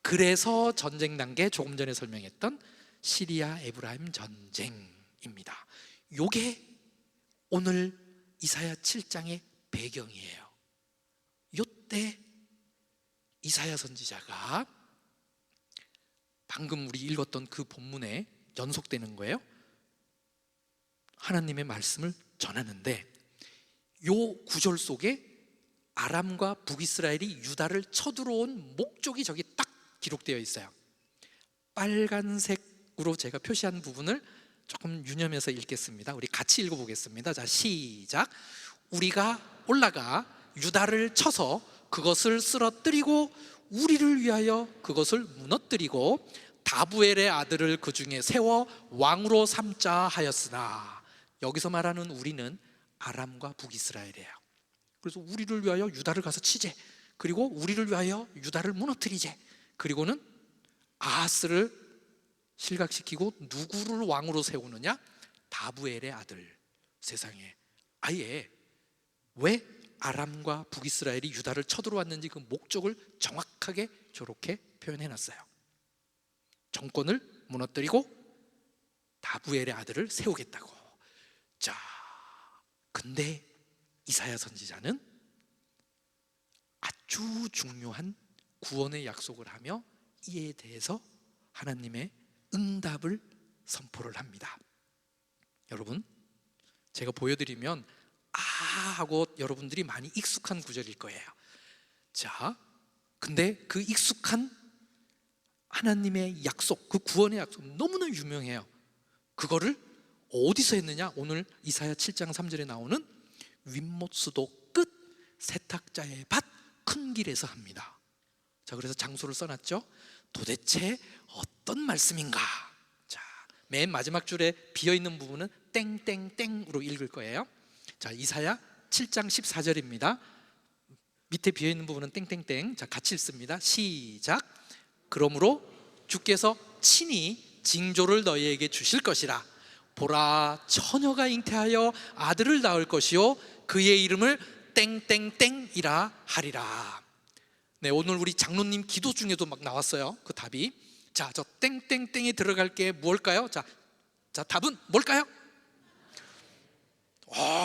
그래서 전쟁 단계 조금 전에 설명했던 시리아 에브라임 전쟁입니다. 요게 오늘 이사야 7장의 배경이에요. 요때 이사야 선지자가 방금 우리 읽었던 그 본문에 연속되는 거예요. 하나님의 말씀을 전하는데 요 구절 속에 아람과 북이스라엘이 유다를 쳐들어온 목적이 저기 딱 기록되어 있어요. 빨간색으로 제가 표시한 부분을 조금 유념해서 읽겠습니다. 우리 같이 읽어보겠습니다. 자, 시작. 우리가 올라가 유다를 쳐서 그것을 쓰러뜨리고 우리를 위하여 그것을 무너뜨리고 다부엘의 아들을 그 중에 세워 왕으로 삼자 하였으나, 여기서 말하는 우리는 아람과 북이스라엘이에요. 그래서 우리를 위하여 유다를 가서 치재, 그리고 우리를 위하여 유다를 무너뜨리재, 그리고는 아하스를 실각시키고 누구를 왕으로 세우느냐? 다부엘의 아들. 세상에, 아예 왜 아람과 북이스라엘이 유다를 쳐들어왔는지 그 목적을 정확하게 저렇게 표현해놨어요. 정권을 무너뜨리고 다부엘의 아들을 세우겠다고. 자, 근데 이사야 선지자는 아주 중요한 구원의 약속을 하며 이에 대해서 하나님의 응답을 선포를 합니다. 여러분, 제가 보여드리면 아 하고 여러분들이 많이 익숙한 구절일 거예요. 자, 근데 그 익숙한 하나님의 약속, 그 구원의 약속 너무나 유명해요. 그거를 어디서 했느냐? 오늘 이사야 7장 3절에 나오는 윗못수도 끝 세탁자의 밭 큰 길에서 합니다. 자, 그래서 장소를 써놨죠. 도대체 어떤 말씀인가? 자, 맨 마지막 줄에 비어있는 부분은 땡땡땡으로 읽을 거예요. 자, 이사야 7장 14절입니다. 밑에 비어있는 부분은 땡땡땡. 자, 같이 읽습니다. 시작. 그러므로 주께서 친히 징조를 너희에게 주실 것이라. 보라, 처녀가 잉태하여 아들을 낳을 것이요 그의 이름을 땡땡땡이라 하리라. 네, 오늘 우리 장로님 기도 중에도 막 나왔어요. 그 답이. 자, 저 땡땡땡에 들어갈 게 뭘까요? 자, 답은 뭘까요?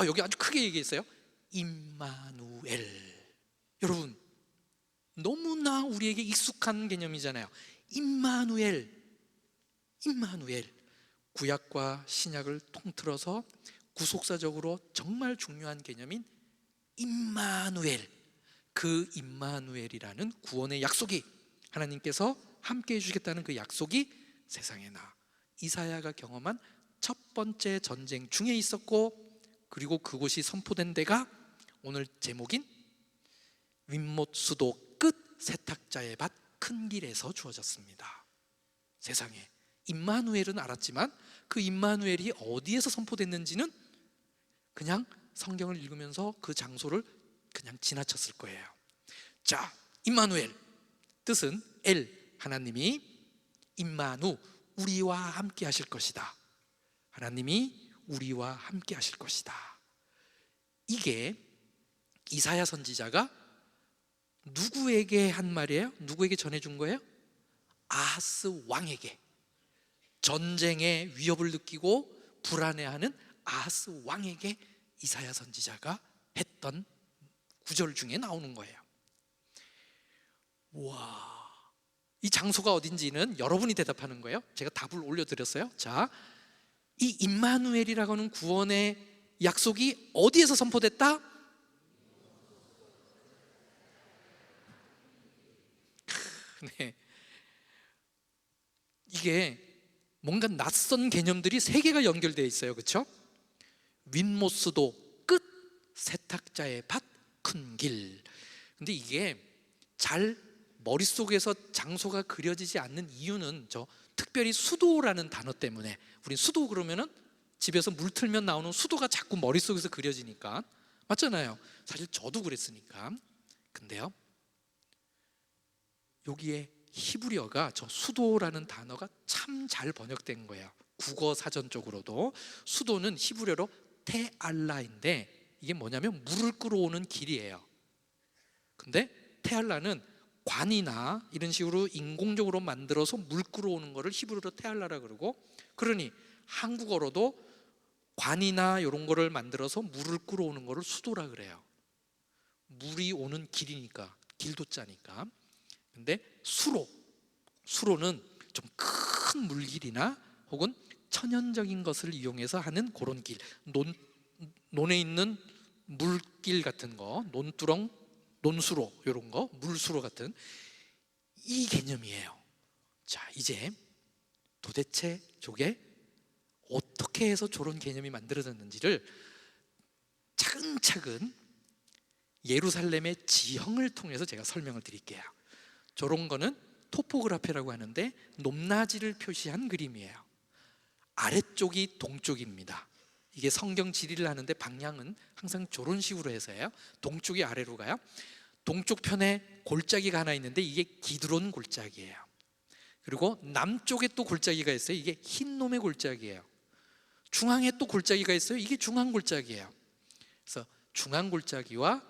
여기 아주 크게 얘기했어요. 임마누엘. 여러분, 너무나 우리에게 익숙한 개념이잖아요. 임마누엘. 구약과 신약을 통틀어서 구속사적으로 정말 중요한 개념인 임마누엘. 그 임마누엘이라는 구원의 약속이, 하나님께서 함께 해주시겠다는 그 약속이 세상에 나 이사야가 경험한 첫 번째 전쟁 중에 있었고, 그리고 그곳이 선포된 데가 오늘 제목인 윗못 수도 끝 세탁자의 밭 큰 길에서 주어졌습니다. 세상에, 임마누엘은 알았지만 그 임마누엘이 어디에서 선포됐는지는 그냥 성경을 읽으면서 그 장소를 그냥 지나쳤을 거예요. 자, 임마누엘 뜻은 엘, 하나님이, 임마누, 우리와 함께 하실 것이다. 하나님이 우리와 함께 하실 것이다. 이게 이사야 선지자가 누구에게 한 말이에요? 누구에게 전해준 거예요? 아하스 왕에게. 전쟁의 위협을 느끼고 불안해하는 아하스 왕에게 이사야 선지자가 했던 구절 중에 나오는 거예요. 와, 이 장소가 어딘지는 여러분이 대답하는 거예요. 제가 답을 올려드렸어요. 자, 이 임마누엘이라고 하는 구원의 약속이 어디에서 선포됐다? 네. 이게 뭔가 낯선 개념들이 세 개가 연결되어 있어요. 그렇죠? 윗모스도 끝 세탁자의 밭 큰 길. 근데 이게 잘 머릿속에서 장소가 그려지지 않는 이유는 특별히 수도라는 단어 때문에. 우린 수도 그러면은 집에서 물 틀면 나오는 수도가 자꾸 머릿속에서 그려지니까 맞잖아요. 사실 저도 그랬으니까. 근데요, 여기에 히브리어가 저 수도라는 단어가 참 잘 번역된 거예요. 국어 사전 쪽으로도. 수도는 히브리어로 테알라인데 이게 뭐냐면 물을 끌어오는 길이에요. 근데 테알라는 관이나 이런 식으로 인공적으로 만들어서 물 끌어오는 거를 히브리어로 테알라라 그러고, 그러니 한국어로도 관이나 이런 거를 만들어서 물을 끌어오는 거를 수도라 그래요. 물이 오는 길이니까, 길도자니까. 근데 수로는 좀 큰 물길이나 혹은 천연적인 것을 이용해서 하는 그런 길, 논에 있는 물길 같은 거, 논두렁, 논수로 이런 거, 물수로 같은 이 개념이에요. 자, 이제 도대체 저게 어떻게 해서 저런 개념이 만들어졌는지를 차근차근 예루살렘의 지형을 통해서 제가 설명을 드릴게요. 저런 거는 토포그라피라고 하는데 높낮이를 표시한 그림이에요. 아래쪽이 동쪽입니다. 이게 성경 지리를 하는데 방향은 항상 저런 식으로 해서요. 동쪽이 아래로 가요. 동쪽 편에 골짜기가 하나 있는데 이게 기드론 골짜기예요. 그리고 남쪽에 또 골짜기가 있어요. 이게 흰놈의 골짜기예요. 중앙에 또 골짜기가 있어요. 이게 중앙 골짜기예요. 그래서 중앙 골짜기와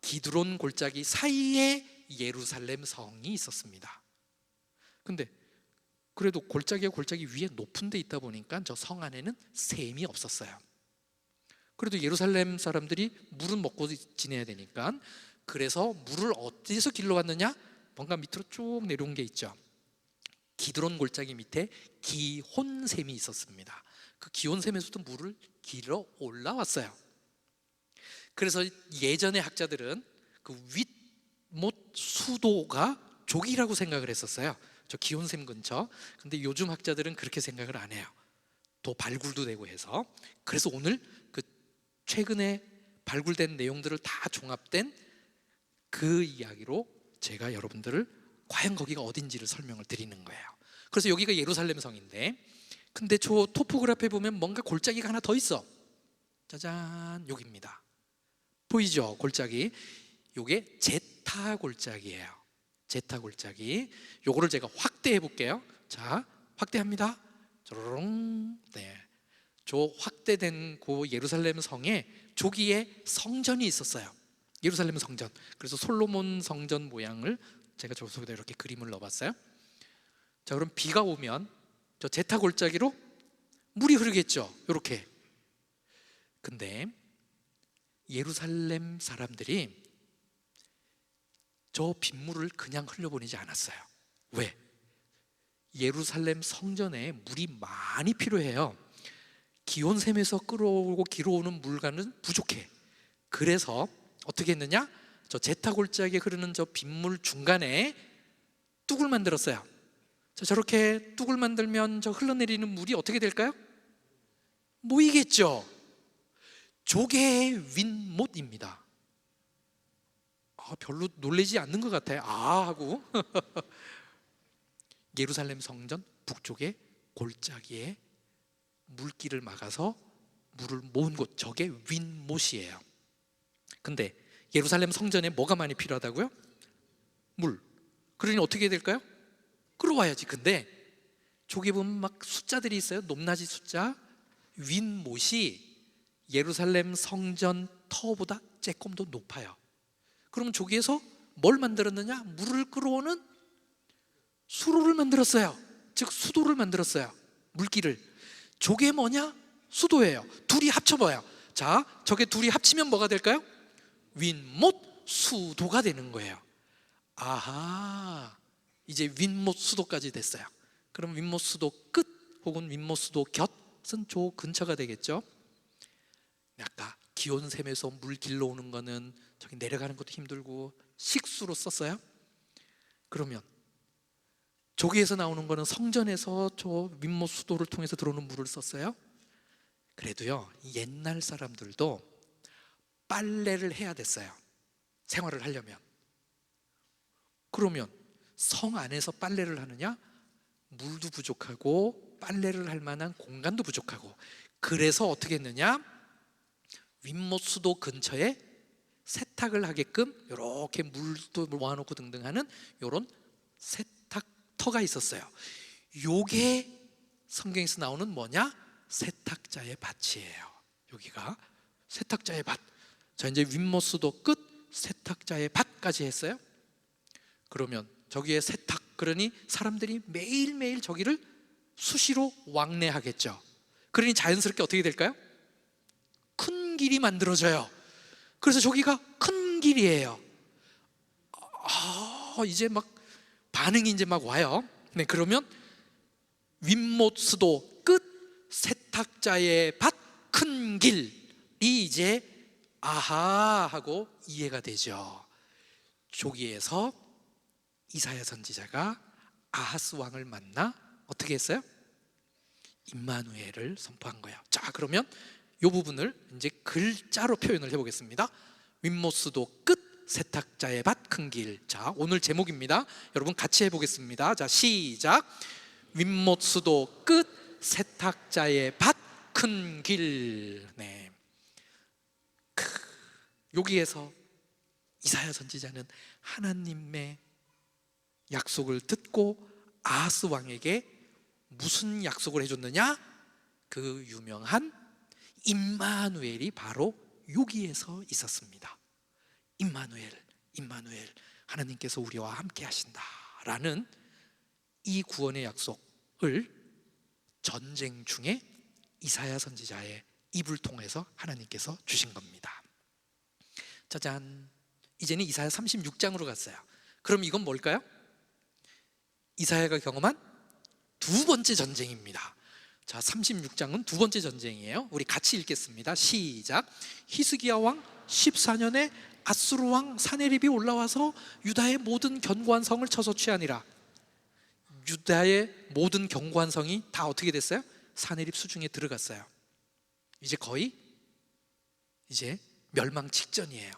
기드론 골짜기 사이에 예루살렘 성이 있었습니다. 근데 그래도 골짜기가 골짜기 위에 높은 데 있다 보니까 저 성 안에는 샘이 없었어요. 그래도 예루살렘 사람들이 물은 먹고 지내야 되니까, 그래서 물을 어디서 길러왔느냐? 뭔가 밑으로 쭉 내려온 게 있죠. 기드론 골짜기 밑에 기혼샘이 있었습니다. 그 기혼샘에서도 물을 길어 올라왔어요. 그래서 예전의 학자들은 그 윗못 수도가 족이라고 생각을 했었어요. 저 기온샘 근처. 근데 요즘 학자들은 그렇게 생각을 안 해요. 또 발굴도 되고 해서. 그래서 오늘 그 최근에 발굴된 내용들을 다 종합된 그 이야기로 제가 여러분들을 과연 거기가 어딘지를 설명을 드리는 거예요. 그래서 여기가 예루살렘 성인데, 근데 저 토포그래피에 보면 뭔가 골짜기가 하나 더 있어. 짜잔, 여기입니다. 보이죠? 골짜기. 요게 제타 골짜기예요. 제타 골짜기. 요거를 제가 확대해 볼게요. 자, 확대합니다. 쪼르릉. 네. 저 확대된 그 예루살렘 성에 조기에 성전이 있었어요. 예루살렘 성전. 그래서 솔로몬 성전 모양을 제가 저 속에다 이렇게 그림을 넣어봤어요. 자, 그럼 비가 오면 저 제타 골짜기로 물이 흐르겠죠. 이렇게. 근데 예루살렘 사람들이 저 빗물을 그냥 흘려보내지 않았어요. 왜? 예루살렘 성전에 물이 많이 필요해요. 기온샘에서 끌어오고 길어오는 물과는 부족해. 그래서 어떻게 했느냐? 저 제타 골짜기에 흐르는 저 빗물 중간에 뚝을 만들었어요. 자, 저렇게 뚝을 만들면 저 흘러내리는 물이 어떻게 될까요? 모이겠죠. 저게 윗못입니다. 별로 놀라지 않는 것 같아요. 하고 예루살렘 성전 북쪽에 골짜기에 물길을 막아서 물을 모은 곳, 저게 윗못이에요. 근데 예루살렘 성전에 뭐가 많이 필요하다고요? 물. 그러니 어떻게 해야 될까요? 끌어와야지. 근데 저기 보면 막 숫자들이 있어요. 높낮이 숫자. 윗못이 예루살렘 성전 터보다 조금 더 높아요. 그럼 저기에서 뭘 만들었느냐? 물을 끌어오는 수로를 만들었어요. 즉 수도를 만들었어요. 물길을. 저게 뭐냐? 수도예요. 둘이 합쳐봐요. 자, 저게 둘이 합치면 뭐가 될까요? 윗못 수도가 되는 거예요. 아하, 이제 윗못 수도까지 됐어요. 그럼 윗못 수도 끝 혹은 윗못 수도 곁은 저 근처가 되겠죠. 아까 기온샘에서 물 길러오는 거는 저기 내려가는 것도 힘들고 식수로 썼어요. 그러면 저기에서 나오는 거는 성전에서 저 윗못 수도를 통해서 들어오는 물을 썼어요. 그래도요, 옛날 사람들도 빨래를 해야 됐어요. 생활을 하려면. 그러면 성 안에서 빨래를 하느냐? 물도 부족하고 빨래를 할 만한 공간도 부족하고, 그래서 어떻게 했느냐? 윗못 수도 근처에 세탁을 하게끔 이렇게 물도 모아놓고 등등 하는 이런 세탁터가 있었어요. 요게 성경에서 나오는 뭐냐? 세탁자의 밭이에요. 여기가 세탁자의 밭. 자, 이제 윗못 수도 끝 세탁자의 밭까지 했어요. 그러면 저기에 세탁, 그러니 사람들이 매일매일 저기를 수시로 왕래하겠죠. 그러니 자연스럽게 어떻게 될까요? 큰 길이 만들어져요. 그래서 저기가 큰 길이에요. 이제 막 반응이 이제 막 와요. 네, 그러면 윗못 수도 끝 세탁자의 밭 큰 길이 이제 아하 하고 이해가 되죠. 저기에서 이사야 선지자가 아하스 왕을 만나 어떻게 했어요? 임마누엘을 선포한 거예요. 자, 그러면 이 부분을 이제 글자로 표현을 해보겠습니다. 윗못 수도 끝 세탁자의 밭 큰 길. 자, 오늘 제목입니다. 여러분 같이 해보겠습니다. 자, 시작. 윗못 수도 끝 세탁자의 밭 큰 길. 네. 여기에서 이사야 선지자는 하나님의 약속을 듣고 아하스 왕에게 무슨 약속을 해줬느냐? 그 유명한 임마누엘이 바로 여기에서 있었습니다. 임마누엘, 임마누엘, 하나님께서 우리와 함께 하신다라는 이 구원의 약속을 전쟁 중에 이사야 선지자의 입을 통해서 하나님께서 주신 겁니다. 짜잔, 이제는 이사야 36장으로 갔어요. 그럼 이건 뭘까요? 이사야가 경험한 두 번째 전쟁입니다. 자, 36장은 두 번째 전쟁이에요. 우리 같이 읽겠습니다. 시작. 히스기야 왕 14년에 아수르 왕 사네립이 올라와서 유다의 모든 견고한 성을 쳐서 취하니라. 유다의 모든 견고한 성이 다 어떻게 됐어요? 사네립 수중에 들어갔어요. 이제 거의 이제 멸망 직전이에요.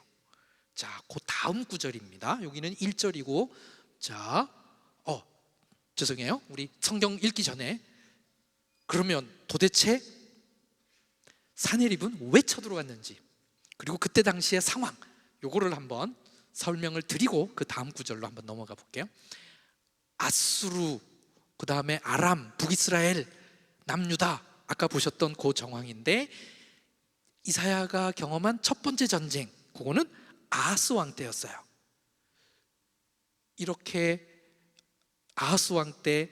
자, 그 다음 구절입니다. 여기는 1절이고, 자, 죄송해요. 우리 성경 읽기 전에, 그러면 도대체 사네립은 왜 쳐들어왔는지, 그리고 그때 당시의 상황, 요거를 한번 설명을 드리고 그 다음 구절로 한번 넘어가 볼게요. 아수르, 그 다음에 아람, 북이스라엘, 남유다, 아까 보셨던 그 정황인데, 이사야가 경험한 첫 번째 전쟁, 그거는 아하스 왕 때였어요. 이렇게 아하스 왕 때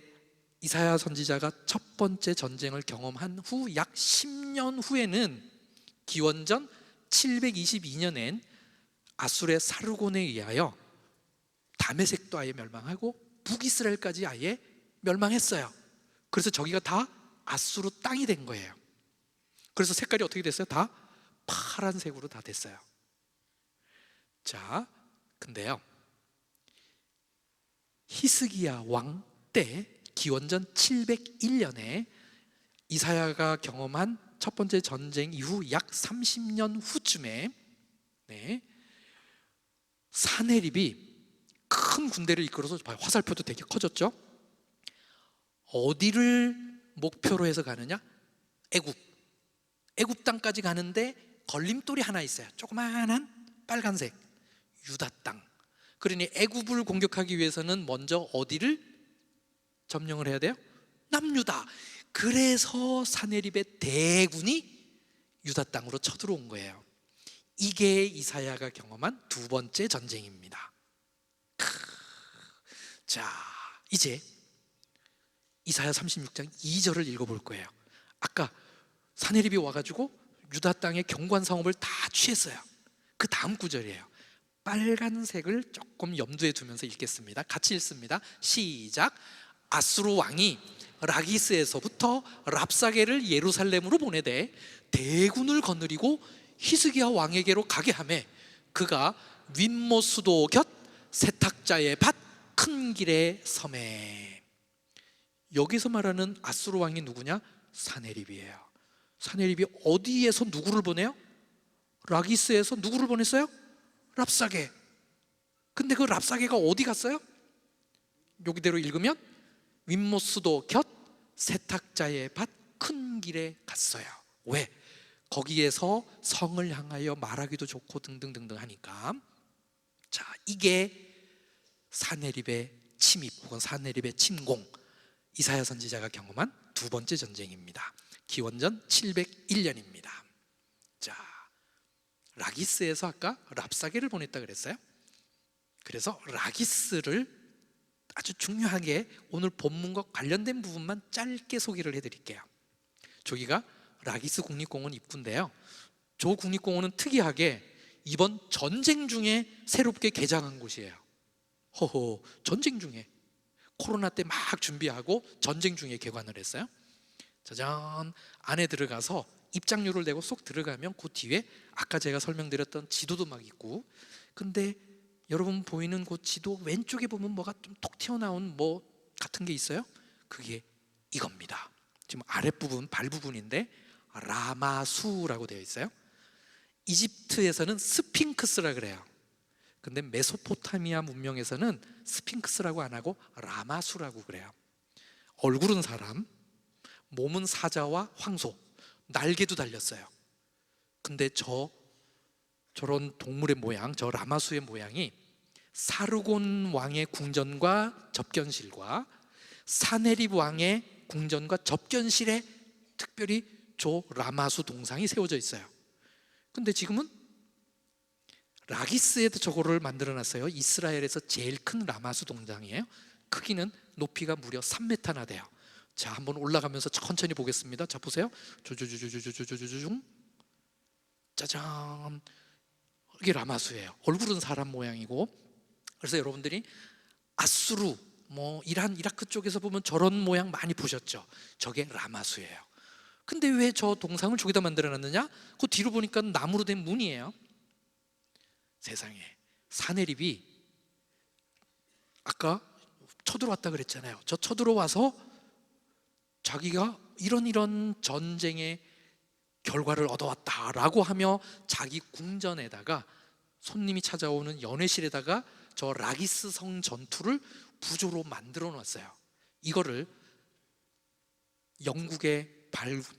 이사야 선지자가 첫 번째 전쟁을 경험한 후 약 10년 후에는 기원전 722년엔 아수르의 사르곤에 의하여 다메섹도 아예 멸망하고 북이스라엘까지 아예 멸망했어요. 그래서 저기가 다 아수르 땅이 된 거예요. 그래서 색깔이 어떻게 됐어요? 다 파란색으로 다 됐어요. 자, 근데요, 히스기야 왕 때 기원전 701년에 이사야가 경험한 첫 번째 전쟁 이후 약 30년 후쯤에 사네립이 큰 군대를 이끌어서, 화살표도 되게 커졌죠. 어디를 목표로 해서 가느냐? 애굽 땅까지 가는데 걸림돌이 하나 있어요. 조그마한 빨간색 유다 땅. 그러니 애굽을 공격하기 위해서는 먼저 어디를 점령을 해야 돼요? 남유다. 그래서 사네립의 대군이 유다 땅으로 쳐들어온 거예요. 이게 이사야가 경험한 두 번째 전쟁입니다. 자, 이제 이사야 36장 2절을 읽어볼 거예요. 아까 사네립이 와가지고 유다 땅의 견고한 성읍을 다 취했어요. 그 다음 구절이에요. 빨간색을 조금 염두에 두면서 읽겠습니다. 같이 읽습니다. 시작. 아수르 왕이 라기스에서부터 랍사게를 예루살렘으로 보내되 대군을 거느리고 히스기야 왕에게로 가게 하매 그가 윗못 수도 곁 세탁자의 밭 큰 길에 섬에. 여기서 말하는 아수르 왕이 누구냐? 사네립이에요. 사네립이 어디에서 누구를 보내요? 라기스에서 누구를 보냈어요? 랍사게. 근데 그 랍사게가 어디 갔어요? 여기대로 읽으면 윗못 수도 곁 세탁자의 밭 큰 길에 갔어요. 왜? 거기에서 성을 향하여 말하기도 좋고 등등등등 하니까, 자, 이게 사내립의 침입 혹은 사내립의 침공, 이사야 선지자가 경험한 두 번째 전쟁입니다. 기원전 701년입니다. 자, 라기스에서 아까 랍사게를 보냈다 그랬어요. 그래서 라기스를 아주 중요하게 오늘 본문과 관련된 부분만 짧게 소개를 해드릴게요. 저기가 라기스 국립공원 입구인데요, 저 국립공원은 특이하게 이번 전쟁 중에 새롭게 개장한 곳이에요. 허허, 전쟁 중에, 코로나 때 막 준비하고 전쟁 중에 개관을 했어요. 짜잔, 안에 들어가서 입장료를 내고 쏙 들어가면 그 뒤에 아까 제가 설명드렸던 지도도 막 있고, 근데 여러분 보이는 그 지도 왼쪽에 보면 뭐가 좀 톡 튀어나온 뭐 같은 게 있어요? 그게 이겁니다. 지금 아랫부분, 발 부분인데 라마수라고 되어 있어요. 이집트에서는 스핑크스라 그래요. 근데 메소포타미아 문명에서는 스핑크스라고 안 하고 라마수라고 그래요. 얼굴은 사람, 몸은 사자와 황소, 날개도 달렸어요. 근데 저런 동물의 모양, 저 라마수의 모양이 사르곤 왕의 궁전과 접견실과 사네립 왕의 궁전과 접견실에 특별히 저 라마수 동상이 세워져 있어요. 근데 지금은 라기스에도 저거를 만들어 놨어요. 이스라엘에서 제일 큰 라마수 동상이에요. 크기는 높이가 무려 3m나 돼요. 자, 한번 올라가면서 천천히 보겠습니다. 자, 보세요. 주주주주주주주주중, 짜잔, 이게 라마수예요. 얼굴은 사람 모양이고. 그래서 여러분들이 아수르, 뭐 이란, 이라크 쪽에서 보면 저런 모양 많이 보셨죠? 저게 라마수예요. 근데 왜 저 동상을 저기다 만들어 놨느냐? 그 뒤로 보니까 나무로 된 문이에요. 세상에, 사내립이 아까 쳐들어왔다 그랬잖아요. 저 쳐들어와서 자기가 이런 전쟁의 결과를 얻어왔다라고 하며 자기 궁전에다가 손님이 찾아오는 연회실에다가 저 라기스 성 전투를 부조로 만들어 놨어요. 이거를 영국에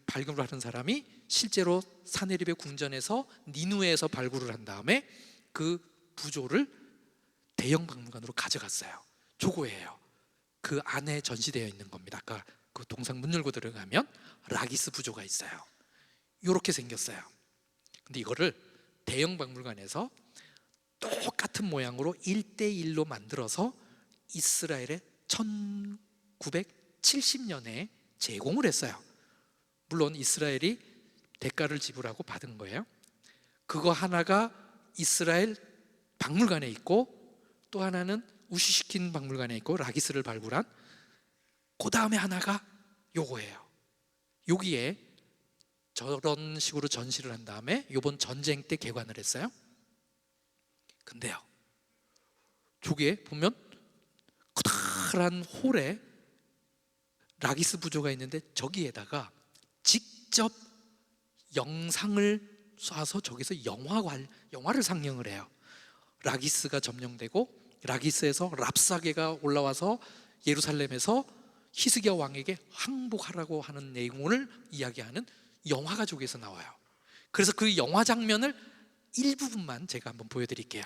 발굴을 하는 사람이 실제로 사네립의 궁전에서 니누에서 발굴을 한 다음에 그 부조를 대형 박물관으로 가져갔어요. 저거예요. 그 안에 전시되어 있는 겁니다. 아까 그 동상 문 열고 들어가면 라기스 부조가 있어요. 이렇게 생겼어요. 근데 이거를 대형 박물관에서 똑같은 모양으로 1대1로 만들어서 이스라엘에 1970년에 제공을 했어요. 물론 이스라엘이 대가를 지불하고 받은 거예요. 그거 하나가 이스라엘 박물관에 있고, 또 하나는 우시시킨 박물관에 있고, 라기스를 발굴한, 그 다음에 하나가 요거예요. 여기에 저런 식으로 전시를 한 다음에 이번 전쟁 때 개관을 했어요. 근데요, 저기에 보면 커다란 홀에 라기스 부조가 있는데 저기에다가 직접 영상을 쏴서 저기서 영화를 상영을 해요. 라기스가 점령되고 라기스에서 랍사게가 올라와서 예루살렘에서 히스기야 왕에게 항복하라고 하는 내용을 이야기하는 영화가 저기에서 나와요. 그래서 그 영화 장면을 일부분만 제가 한번 보여드릴게요.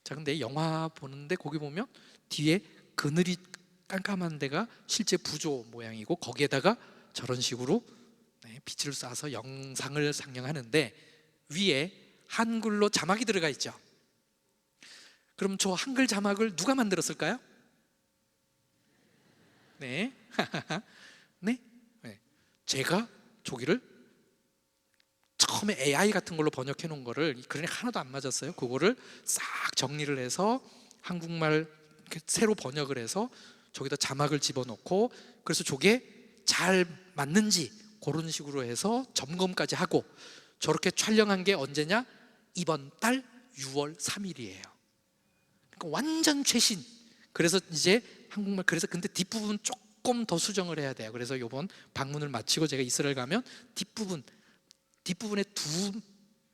자, 근데 영화 보는데 거기 보면 뒤에 그늘이 깜깜한 데가 실제 부조 모양이고, 거기에다가 저런 식으로 빛을 쏴서 영상을 상영하는데 위에 한글로 자막이 들어가 있죠. 그럼 저 한글 자막을 누가 만들었을까요? 네. 네? 제가 저기를 처음에 AI 같은 걸로 번역해 놓은 거를, 그러니 하나도 안 맞았어요. 그거를 싹 정리를 해서 한국말 새로 번역을 해서 저기다 자막을 집어넣고, 그래서 저게 잘 맞는지 그런 식으로 해서 점검까지 하고, 저렇게 촬영한 게 언제냐? 이번 달 6월 3일이에요. 그러니까 완전 최신. 그래서 이제 한국말, 그래서 근데 뒷부분 조금 더 수정을 해야 돼요. 그래서 이번 방문을 마치고 제가 이스라엘 가면 뒷부분에 두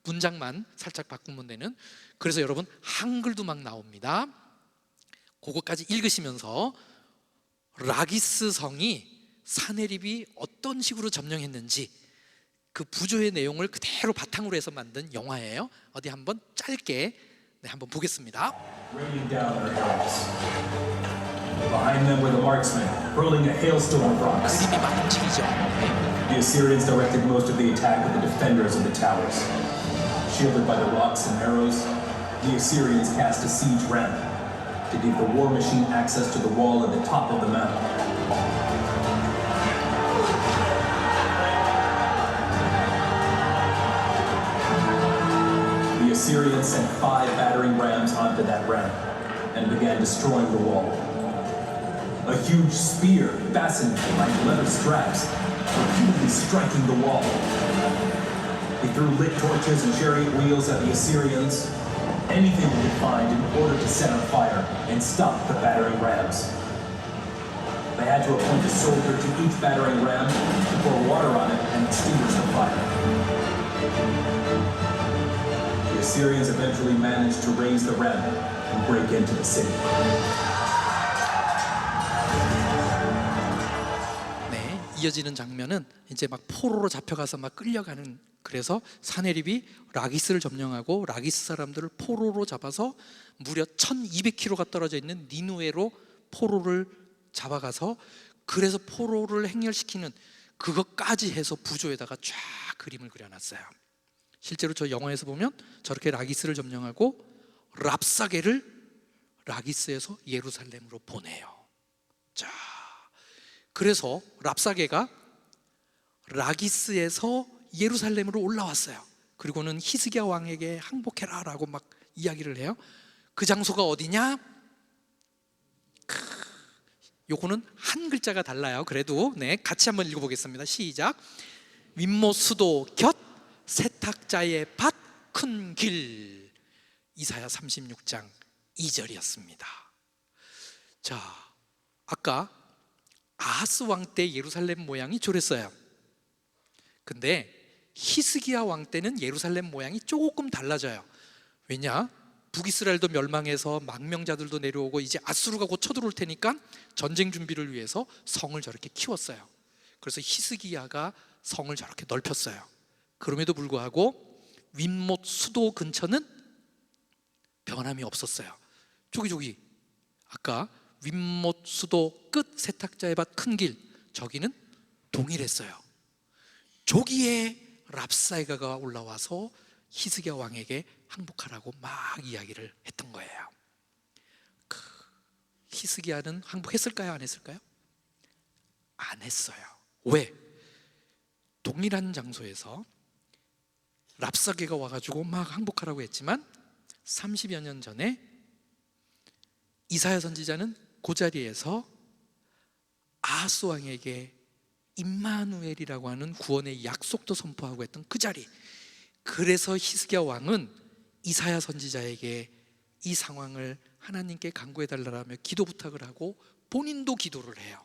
문장만 살짝 바꾸면 되는. 그래서 여러분 한글도 막 나옵니다. 그거까지 읽으시면서 라기스 성이 사네립이 어떤 식으로 점령했는지, 그 부조의 내용을 그대로 바탕으로 해서 만든 영화예요. 어디 한번 짧게 한번 보겠습니다. Raining down their arrows. Behind them were the marksmen, hurling a hailstorm of rocks. 그림이 막 움직이죠. The Assyrians directed most of the attack at the defenders of the towers. Shielded by the rocks and arrows, the Assyrians cast a siege ramp to give the war machine access to the wall at the top of the mountain. The Assyrians sent 5 battering rams onto that ramp and began destroying the wall. A huge spear fastened behind leather straps, repeatedly striking the wall. They threw lit torches and chariot wheels at the Assyrians, anything they could find in order to set on fire and stop the battering rams. They had to appoint a soldier to each battering ram to pour water on it and extinguish the fire. The Assyrians eventually managed to raise the ramp and break into the city. 네, 이어지는 장면은 이제 막 포로로 잡혀가서 막 끌려가는, 그래서 사네립이 라기스를 점령하고 라기스 사람들을 포로로 잡아서 무려 1200km가 떨어져 있는 니누에로 포로를 잡아가서, 그래서 포로를 행렬시키는 그것까지 해서 부조에다가 쫙 그림을 그려놨어요. 실제로 저 영화에서 보면 저렇게 라기스를 점령하고 랍사게를 라기스에서 예루살렘으로 보내요. 자, 그래서 랍사게가 라기스에서 예루살렘으로 올라왔어요. 그리고는 히스기야 왕에게 항복해라 라고 막 이야기를 해요. 그 장소가 어디냐? 요거는 한 글자가 달라요. 그래도 네, 같이 한번 읽어보겠습니다. 시작. 윗모 수도 곁 세탁자의 밭 큰 길. 이사야 36장 2절이었습니다. 자, 아까 아하스 왕 때 예루살렘 모양이 저랬어요. 근데 히스기야 왕 때는 예루살렘 모양이 조금 달라져요. 왜냐? 북이스라엘도 멸망해서 망명자들도 내려오고 이제 아수르가 곧 쳐들어올 테니까 전쟁 준비를 위해서 성을 저렇게 키웠어요. 그래서 히스기야가 성을 저렇게 넓혔어요. 그럼에도 불구하고 윗못 수도 근처는 변함이 없었어요. 저기 아까 윗못 수도 끝 세탁자의 밭 큰 길, 저기는 동일했어요. 저기에 랍사게가 올라와서 히스기야 왕에게 항복하라고 막 이야기를 했던 거예요. 히스기야는 항복했을까요? 안 했을까요? 안 했어요. 왜? 동일한 장소에서 랍사게가 와가지고 막 항복하라고 했지만 30여 년 전에 이사야 선지자는 그 자리에서 아하스 왕에게 임마누엘이라고 하는 구원의 약속도 선포하고 했던 그 자리, 그래서 히스기야 왕은 이사야 선지자에게 이 상황을 하나님께 간구해달라며 기도 부탁을 하고 본인도 기도를 해요.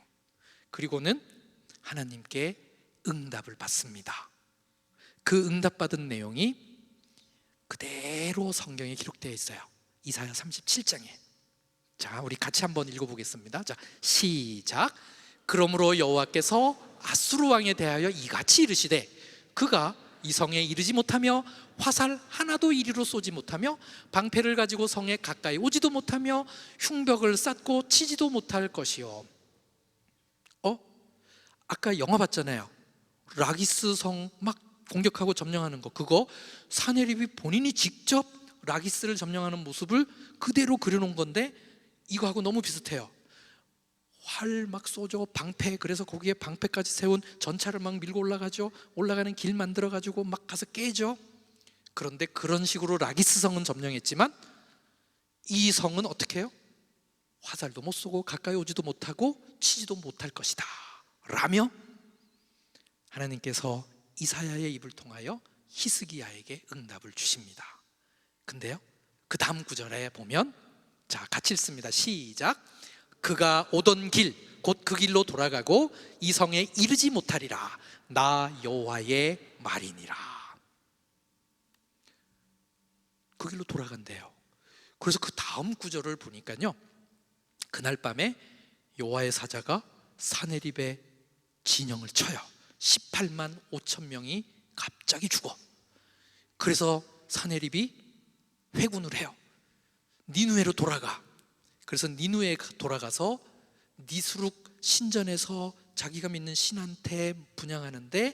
그리고는 하나님께 응답을 받습니다. 그 응답받은 내용이 그대로 성경에 기록되어 있어요. 이사야 37장에. 자, 우리 같이 한번 읽어보겠습니다. 자, 시작. 그러므로 여호와께서 아수르 왕에 대하여 이같이 이르시되 그가 이 성에 이르지 못하며 화살 하나도 이리로 쏘지 못하며 방패를 가지고 성에 가까이 오지도 못하며 흉벽을 쌓고 치지도 못할 것이요. 아까 영화 봤잖아요. 라기스 성 막 공격하고 점령하는 거, 그거 사네립이 본인이 직접 라기스를 점령하는 모습을 그대로 그려놓은 건데 이거하고 너무 비슷해요. 활 막 쏘죠, 방패, 그래서 거기에 방패까지 세운 전차를 막 밀고 올라가죠. 올라가는 길 만들어가지고 막 가서 깨죠. 그런데 그런 식으로 라기스 성은 점령했지만 이 성은 어떻게 해요? 화살도 못 쏘고 가까이 오지도 못하고 치지도 못할 것이다 라며 하나님께서 이사야의 입을 통하여 히스기야에게 응답을 주십니다. 근데요, 그 다음 구절에 보면, 자, 같이 읽습니다. 시작. 그가 오던 길 곧 그 길로 돌아가고 이 성에 이르지 못하리라. 나 여호와의 말이니라. 그 길로 돌아간대요. 그래서 그 다음 구절을 보니까요, 그날 밤에 여호와의 사자가 사네립의 진영을 쳐요. 18만 5천 명이 갑자기 죽어. 그래서 사네립이 회군을 해요. 니누에로 돌아가. 그래서 니누에 돌아가서 니스룩 신전에서 자기가 믿는 신한테 분향하는데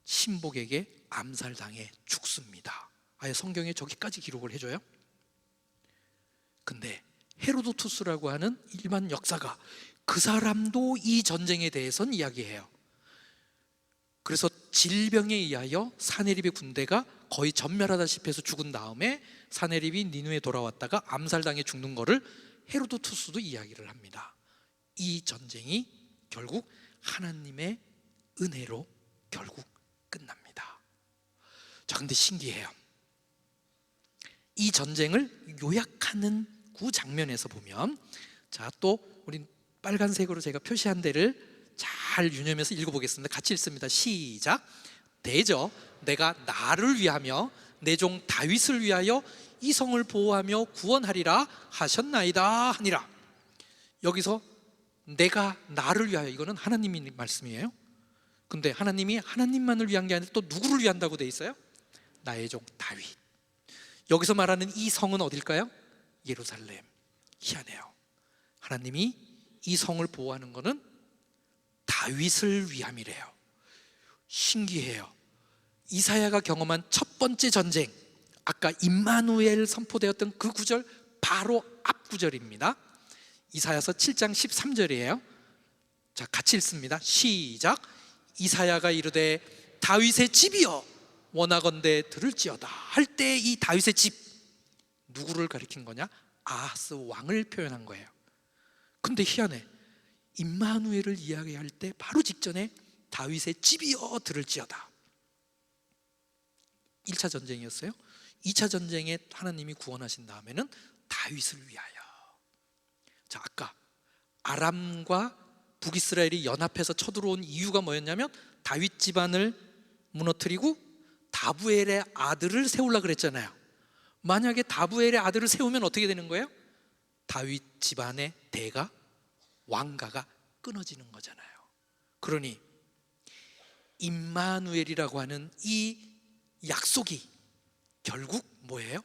신복에게 암살당해 죽습니다. 아예 성경에 저기까지 기록을 해줘요. 근데 헤로도투스라고 하는 일반 역사가 그 사람도 이 전쟁에 대해서는 이야기해요. 그래서 질병에 의하여 사네립의 군대가 거의 전멸하다시피 해서 죽은 다음에 사네립이 니누에 돌아왔다가 암살당해 죽는 거를 헤로도투스도 이야기를 합니다. 이 전쟁이 결국 하나님의 은혜로 결국 끝납니다. 자, 근데 신기해요. 이 전쟁을 요약하는 그 장면에서 보면, 자, 또 우리 빨간색으로 제가 표시한 데를 잘 유념해서 읽어보겠습니다. 같이 읽습니다. 시작. 대저 내가 나를 위하며 내 종 다윗을 위하여 이 성을 보호하며 구원하리라 하셨나이다 하니라. 여기서 내가 나를 위하여, 이거는 하나님의 말씀이에요. 근데 하나님이 하나님만을 위한 게 아니라 또 누구를 위한다고 돼 있어요? 나의 종 다윗. 여기서 말하는 이 성은 어딜까요? 예루살렘. 희한해요. 하나님이 이 성을 보호하는 것은 다윗을 위함이래요. 신기해요. 이사야가 경험한 첫 번째 전쟁, 아까 임마누엘 선포되었던 그 구절 바로 앞 구절입니다. 이사야서 7장 13절이에요. 자, 같이 읽습니다. 시작. 이사야가 이르되 다윗의 집이여 원하건대 들을지어다 할 때 이 다윗의 집, 누구를 가리킨 거냐? 아하스 왕을 표현한 거예요. 근데 희한해. 임마누엘을 이야기할 때 바로 직전에 다윗의 집이여 들을지어다. 1차 전쟁이었어요. 2차 전쟁에 하나님이 구원하신 다음에는 다윗을 위하여. 자, 아까 아람과 북이스라엘이 연합해서 쳐들어온 이유가 뭐였냐면 다윗 집안을 무너뜨리고 다부엘의 아들을 세우려고 그랬잖아요. 만약에 다부엘의 아들을 세우면 어떻게 되는 거예요? 다윗 집안의 대가, 왕가가 끊어지는 거잖아요. 그러니 임마누엘이라고 하는 이 약속이 결국 뭐예요?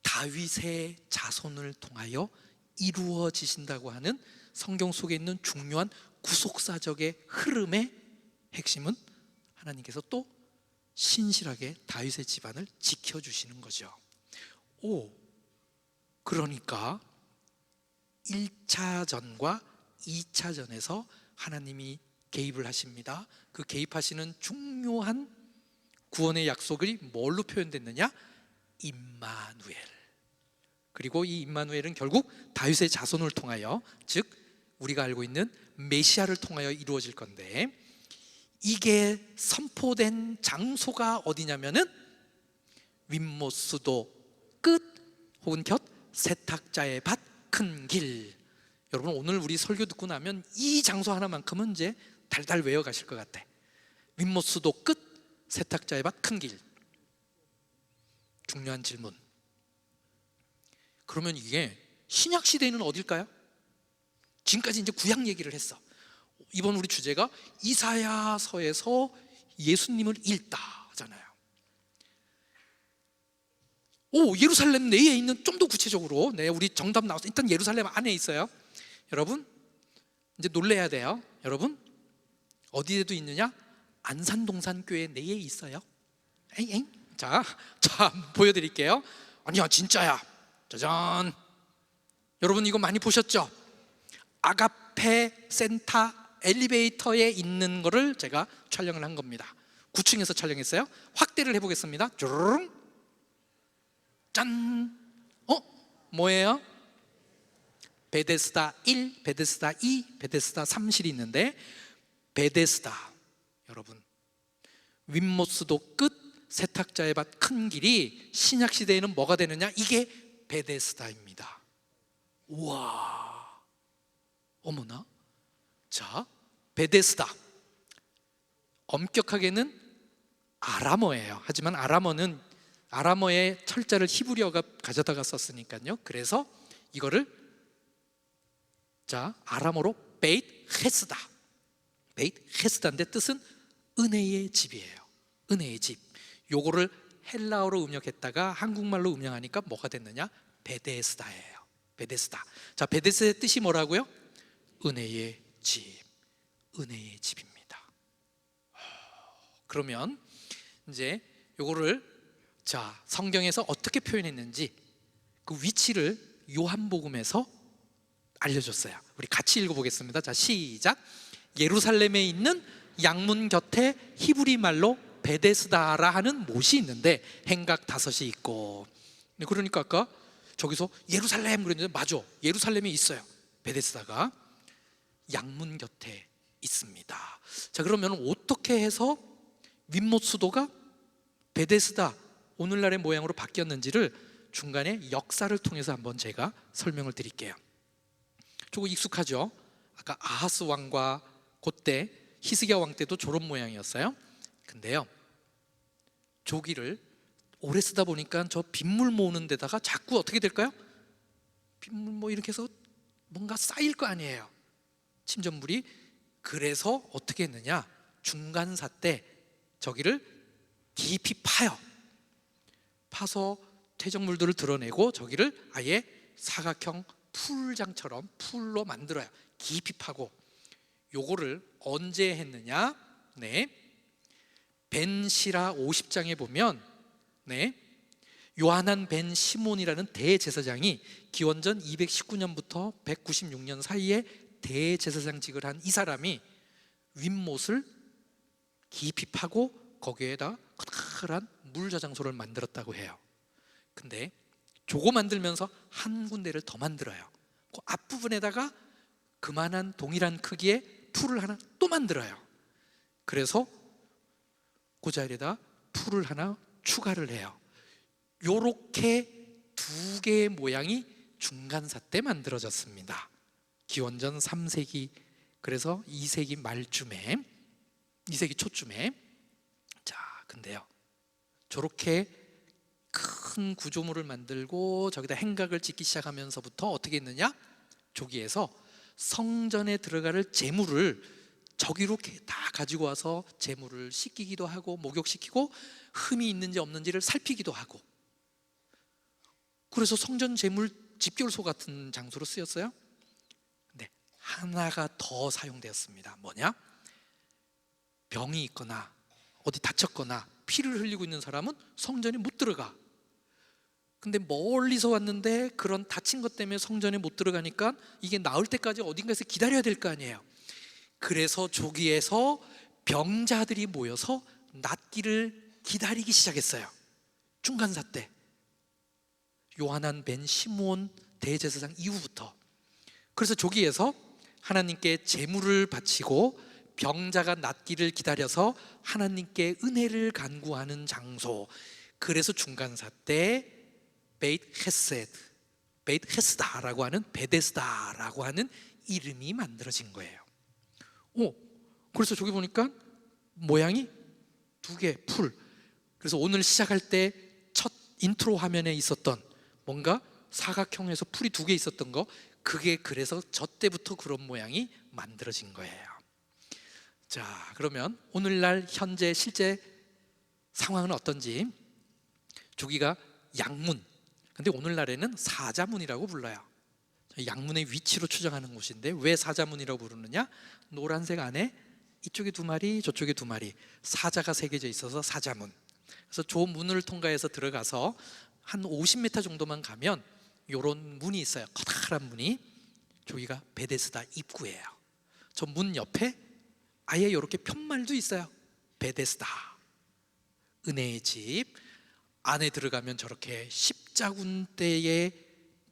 다윗의 자손을 통하여 이루어지신다고 하는 성경 속에 있는 중요한 구속사적의 흐름의 핵심은 하나님께서 또 신실하게 다윗의 집안을 지켜주시는 거죠. 그러니까 1차 전과 2차 전에서 하나님이 개입을 하십니다. 그 개입하시는 중요한 구원의 약속이 뭘로 표현됐느냐? 임마누엘. 그리고 이 임마누엘은 결국 다윗의 자손을 통하여, 즉 우리가 알고 있는 메시아를 통하여 이루어질 건데, 이게 선포된 장소가 어디냐면은 윗모스도 끝 혹은 곁 세탁자의 밭 큰 길. 여러분 오늘 우리 설교 듣고 나면 이 장소 하나만큼은 이제 달달 외워 가실 것 같아. 윗모스도 끝 세탁자의 밭 큰 길. 중요한 질문. 그러면 이게 신약 시대에는 어딜까요? 지금까지 이제 구약 얘기를 했어. 이번 우리 주제가 이사야서에서 예수님을 읽다 하잖아요. 예루살렘 내에 있는, 좀 더 구체적으로, 우리 정답 나왔어요. 일단 예루살렘 안에 있어요. 여러분 이제 놀래야 돼요. 여러분 어디에도 있느냐? 안산동산교회 내에 있어요. 엥? 자 보여드릴게요. 아니야 진짜야. 짜잔. 여러분 이거 많이 보셨죠? 아가페 센터 엘리베이터에 있는 거를 제가 촬영을 한 겁니다. 9층에서 촬영했어요. 확대를 해보겠습니다. 쭈르릉. 짠. 뭐예요? 베데스다 1, 베데스다 2, 베데스다 3실이 있는데, 베데스다 여러분 윗모스도 끝 세탁자의 밭 큰 길이 신약 시대에는 뭐가 되느냐? 이게 베데스다입니다. 우와, 어머나. 자, 베데스다 엄격하게는 아람어예요. 하지만 아람어의 철자를 히브리어가 가져다가 썼으니까요. 그래서 이거를 자 아람어로 베이트 헤스다. 베이트 헤스다인데 뜻은 은혜의 집이에요. 은혜의 집. 요거를 헬라어로 음역했다가 한국말로 음역하니까 뭐가 됐느냐? 베데스다예요. 베데스다. 자, 베데스다의 뜻이 뭐라고요? 은혜의 집. 은혜의 집입니다. 그러면 이제 요거를 자, 성경에서 어떻게 표현했는지 그 위치를 요한복음에서 알려줬어요. 우리 같이 읽어보겠습니다. 자, 시작. 예루살렘에 있는 양문 곁에 히브리 말로 베데스다라 하는 못이 있는데 행각 5이 있고, 그러니까 아까 저기서 예루살렘 그랬는데 맞아, 예루살렘에 있어요. 베데스다가 양문 곁에 있습니다. 자, 그러면 어떻게 해서 윗못 수도가 베데스다 오늘날의 모양으로 바뀌었는지를 중간에 역사를 통해서 한번 제가 설명을 드릴게요. 조금 익숙하죠? 아까 아하스 왕과 그때 히스기야 왕 때도 저런 모양이었어요. 근데요, 조기를 오래 쓰다 보니까 저 빗물 모으는 데다가 자꾸 어떻게 될까요? 빗물 뭐 이렇게 해서 뭔가 쌓일 거 아니에요, 침전물이. 그래서 어떻게 했느냐, 중간사 때 저기를 깊이 파서 퇴적물들을 드러내고 저기를 아예 사각형 풀장처럼 풀로 만들어요. 깊이 파고. 요거를 언제 했느냐? 네, 벤 시라 50장에 보면 요하난 벤 시몬이라는 대제사장이 기원전 219년부터 196년 사이에 대제사장직을 한 이 사람이 윗못을 깊이 파고 거기에다 커다란 물 저장소를 만들었다고 해요. 근데 저거 만들면서 한 군데를 더 만들어요. 그 앞부분에다가 그만한 동일한 크기의 풀을 하나 또 만들어요. 그래서 그 자리에다 풀을 하나 추가를 해요. 요렇게 2개의 모양이 중간사 때 만들어졌습니다. 기원전 3세기, 그래서 2세기 말쯤에, 2세기 초쯤에. 자, 근데요, 저렇게 큰 구조물을 만들고 저기다 행각을 짓기 시작하면서부터 어떻게 했느냐? 저기에서 성전에 들어갈 제물을 저기로 다 가지고 와서 제물을 씻기기도 하고 목욕시키고 흠이 있는지 없는지를 살피기도 하고, 그래서 성전 제물 집결소 같은 장소로 쓰였어요. 근데 하나가 더 사용되었습니다. 뭐냐? 병이 있거나 어디 다쳤거나 피를 흘리고 있는 사람은 성전에 못 들어가. 근데 멀리서 왔는데 그런 다친 것 때문에 성전에 못 들어가니까 이게 나을 때까지 어딘가에서 기다려야 될 거 아니에요. 그래서 저기에서 병자들이 모여서 낫기를 기다리기 시작했어요. 중간사 때 요하난 벤 시몬 대제사장 이후부터. 그래서 저기에서 하나님께 제물을 바치고 병자가 낫기를 기다려서 하나님께 은혜를 간구하는 장소. 그래서 중간사 때 베이트헤스다라고 하는 베데스다라고 하는 이름이 만들어진 거예요. 그래서 저기 보니까 모양이 2개 풀. 그래서 오늘 시작할 때 첫 인트로 화면에 있었던 뭔가 사각형에서 풀이 2개 있었던 거, 그게 그래서 저 때부터 그런 모양이 만들어진 거예요. 자, 그러면 오늘날 현재 실제 상황은 어떤지. 저기가 양문, 근데 오늘날에는 사자문이라고 불러요. 양문의 위치로 추정하는 곳인데 왜 사자문이라고 부르느냐? 노란색 안에 이쪽에 2마리 저쪽에 2마리 사자가 새겨져 있어서 사자문. 그래서 저 문을 통과해서 들어가서 한 50m 정도만 가면 요런 문이 있어요. 커다란 문이. 저기가 베데스다 입구예요. 저 문 옆에 아예 이렇게 편말도 있어요. 베데스다, 은혜의 집. 안에 들어가면 저렇게 십자군 때의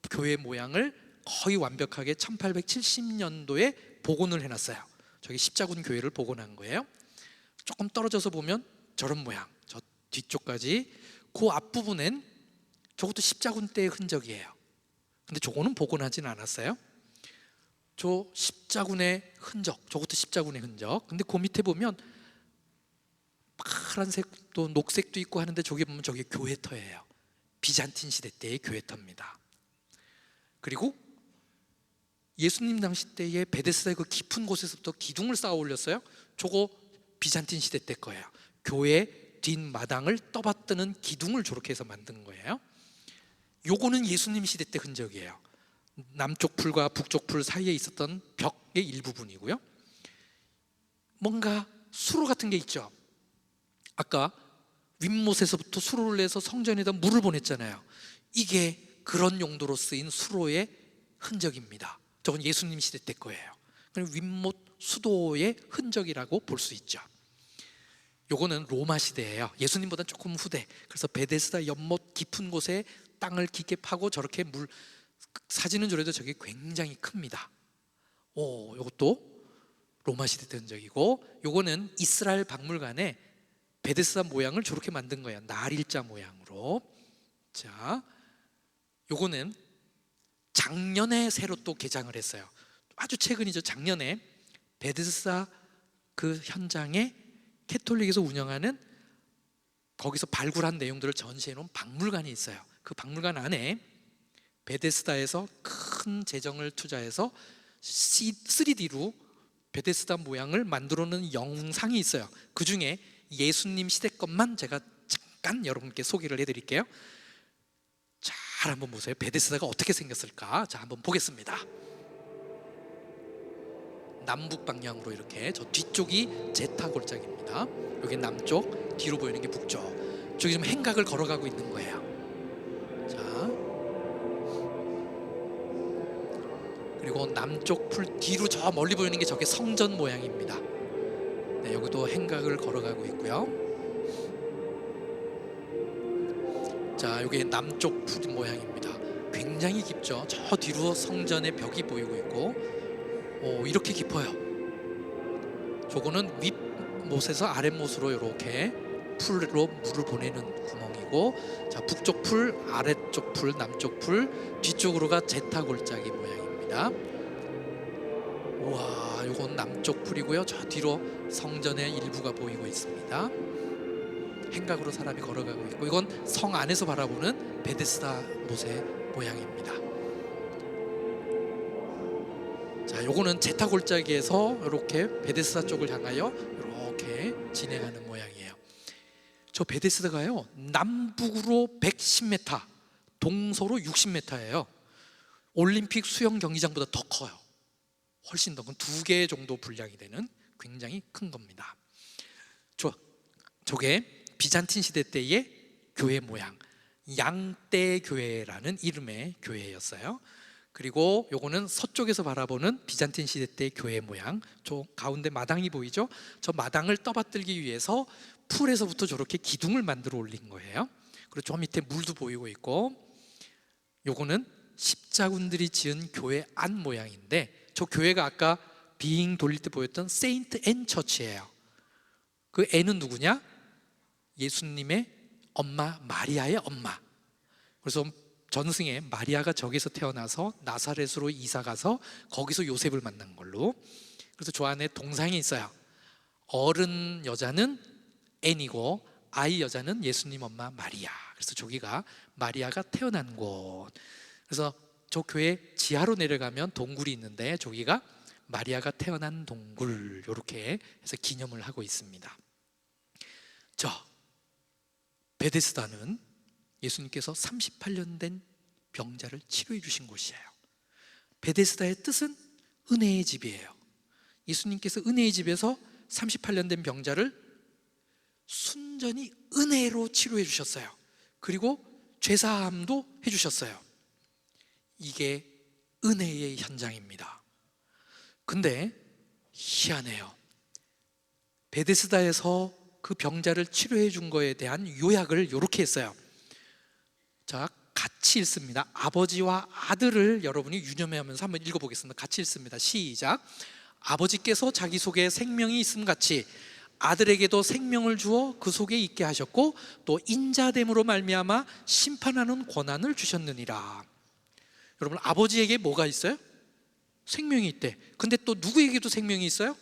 교회 모양을 거의 완벽하게 1870년도에 복원을 해놨어요. 저기 십자군 교회를 복원한 거예요. 조금 떨어져서 보면 저런 모양, 저 뒤쪽까지. 그 앞부분엔 저것도 십자군 때의 흔적이에요. 근데 저거는 복원하진 않았어요. 저 십자군의 흔적, 저것도 십자군의 흔적. 근데 그 밑에 보면 파란색도 녹색도 있고 하는데 저기 보면 저게 교회터예요. 비잔틴 시대 때의 교회터입니다. 그리고 예수님 당시 때의 베데스다의 그 깊은 곳에서부터 기둥을 쌓아 올렸어요. 저거 비잔틴 시대 때 거예요. 교회 뒷마당을 떠받드는 기둥을 저렇게 해서 만든 거예요. 요거는 예수님 시대 때 흔적이에요. 남쪽 풀과 북쪽 풀 사이에 있었던 벽의 일부분이고요. 뭔가 수로 같은 게 있죠. 아까 윗못에서부터 수로를 내서 성전에다 물을 보냈잖아요. 이게 그런 용도로 쓰인 수로의 흔적입니다. 저건 예수님 시대 때 거예요. 그럼 윗못 수도의 흔적이라고 볼 수 있죠. 요거는 로마 시대예요. 예수님보다 조금 후대. 그래서 베데스다 연못 깊은 곳에 땅을 깊게 파고 저렇게 물, 사진은 저래도 저게 굉장히 큽니다. 요것도 로마 시대 때 흔적이고, 요거는 이스라엘 박물관에 베데스다 모양을 저렇게 만든 거예요. 날일자 모양으로. 자, 요거는 작년에 새로 또 개장을 했어요. 아주 최근이죠. 작년에 베데스다 그 현장에 캐톨릭에서 운영하는, 거기서 발굴한 내용들을 전시해 놓은 박물관이 있어요. 그 박물관 안에 베데스다에서 큰 재정을 투자해서 3D로 베데스다 모양을 만들어 놓은 영상이 있어요. 그 중에 예수님 시대 것만 제가 잠깐 여러분께 소개를 해드릴게요. 잘 한번 보세요. 베데스다가 어떻게 생겼을까? 자, 한번 보겠습니다. 남북 방향으로 이렇게, 저 뒤쪽이 제타 골짜기입니다. 여기 남쪽, 뒤로 보이는 게 북쪽. 저기 지금 행각을 걸어가고 있는 거예요. 자, 그리고 남쪽 풀 뒤로 저 멀리 보이는 게 저게 성전 모양입니다. 네, 여기도 행각을 걸어가고 있고요. 자, 여기 남쪽 풀 모양입니다. 굉장히 깊죠. 저 뒤로 성전의 벽이 보이고 있고, 이렇게 깊어요. 저거는 윗못에서 아랫못으로 이렇게 풀로 물을 보내는 구멍이고, 자, 북쪽 풀, 아래쪽 풀, 남쪽 풀, 뒤쪽으로가 제타 골짜기 모양입니다. 우와, 요건 남쪽 풀이고요. 저 뒤로 성전의 일부가 보이고 있습니다. 행각으로 사람이 걸어가고 있고, 이건 성 안에서 바라보는 베데스다 못의 모양입니다. 자, 요거는 제타 골짜기에서 이렇게 베데스다 쪽을 향하여 이렇게 진행하는 모양이에요. 저 베데스다가요, 남북으로 110m, 동서로 60m예요. 올림픽 수영 경기장보다 더 커요. 훨씬 더, 2개 정도 분량이 되는 굉장히 큰 겁니다. 저게 비잔틴 시대 때의 교회 모양, 양떼교회라는 이름의 교회였어요. 그리고 요거는 서쪽에서 바라보는 비잔틴 시대 때의 교회 모양. 저 가운데 마당이 보이죠? 저 마당을 떠받들기 위해서 풀에서부터 저렇게 기둥을 만들어 올린 거예요. 그리고 저 밑에 물도 보이고 있고, 요거는 십자군들이 지은 교회 안 모양인데, 저 교회가 아까 비잉 돌릴 때 보였던 세인트 앤 처치예요. 그 앤은 누구냐? 예수님의 엄마 마리아의 엄마. 그래서 전승에 마리아가 저기서 태어나서 나사렛으로 이사가서 거기서 요셉을 만난 걸로. 그래서 저 안에 동상이 있어요. 어른 여자는 앤이고 아이 여자는 예수님 엄마 마리아. 그래서 저기가 마리아가 태어난 곳. 그래서 저 교회 지하로 내려가면 동굴이 있는데, 저기가 마리아가 태어난 동굴, 이렇게 해서 기념을 하고 있습니다. 베데스다는 예수님께서 38년 된 병자를 치료해 주신 곳이에요. 베데스다의 뜻은 은혜의 집이에요. 예수님께서 은혜의 집에서 38년 된 병자를 순전히 은혜로 치료해 주셨어요. 그리고 죄사함도 해 주셨어요. 이게 은혜의 현장입니다. 근데 희한해요. 베데스다에서 그 병자를 치료해 준 거에 대한 요약을 이렇게 했어요. 자, 같이 읽습니다. 아버지와 아들을 여러분이 유념하면서 한번 읽어보겠습니다. 같이 읽습니다. 시작. 아버지께서 자기 속에 생명이 있음 같이 아들에게도 생명을 주어 그 속에 있게 하셨고, 또 인자됨으로 말미암아 심판하는 권한을 주셨느니라. 여러분, 아버지에게 뭐가 있어요? 생명이 있대. 근데 또 누구에게도 생명이 있어요?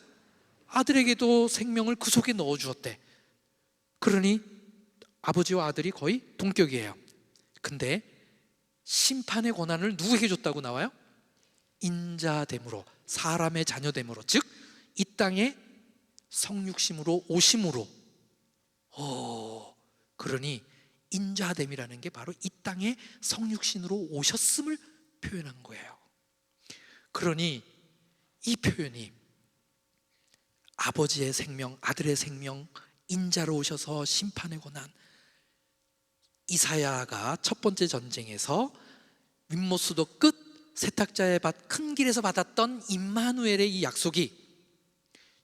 아들에게도 생명을 그 속에 넣어 주었대. 그러니 아버지와 아들이 거의 동격이에요. 근데 심판의 권한을 누구에게 줬다고 나와요? 인자됨으로, 사람의 자녀됨으로, 즉 이 땅에 성육심으로 오심으로 그러니 인자됨이라는 게 바로 이 땅에 성육신으로 오셨음을 표현한 거예요. 그러니 이 표현이 아버지의 생명, 아들의 생명, 인자로 오셔서 심판의 고난, 이사야가 첫 번째 전쟁에서 윗모수도 끝 세탁자의 밭 큰 길에서 받았던 임마누엘의 이 약속이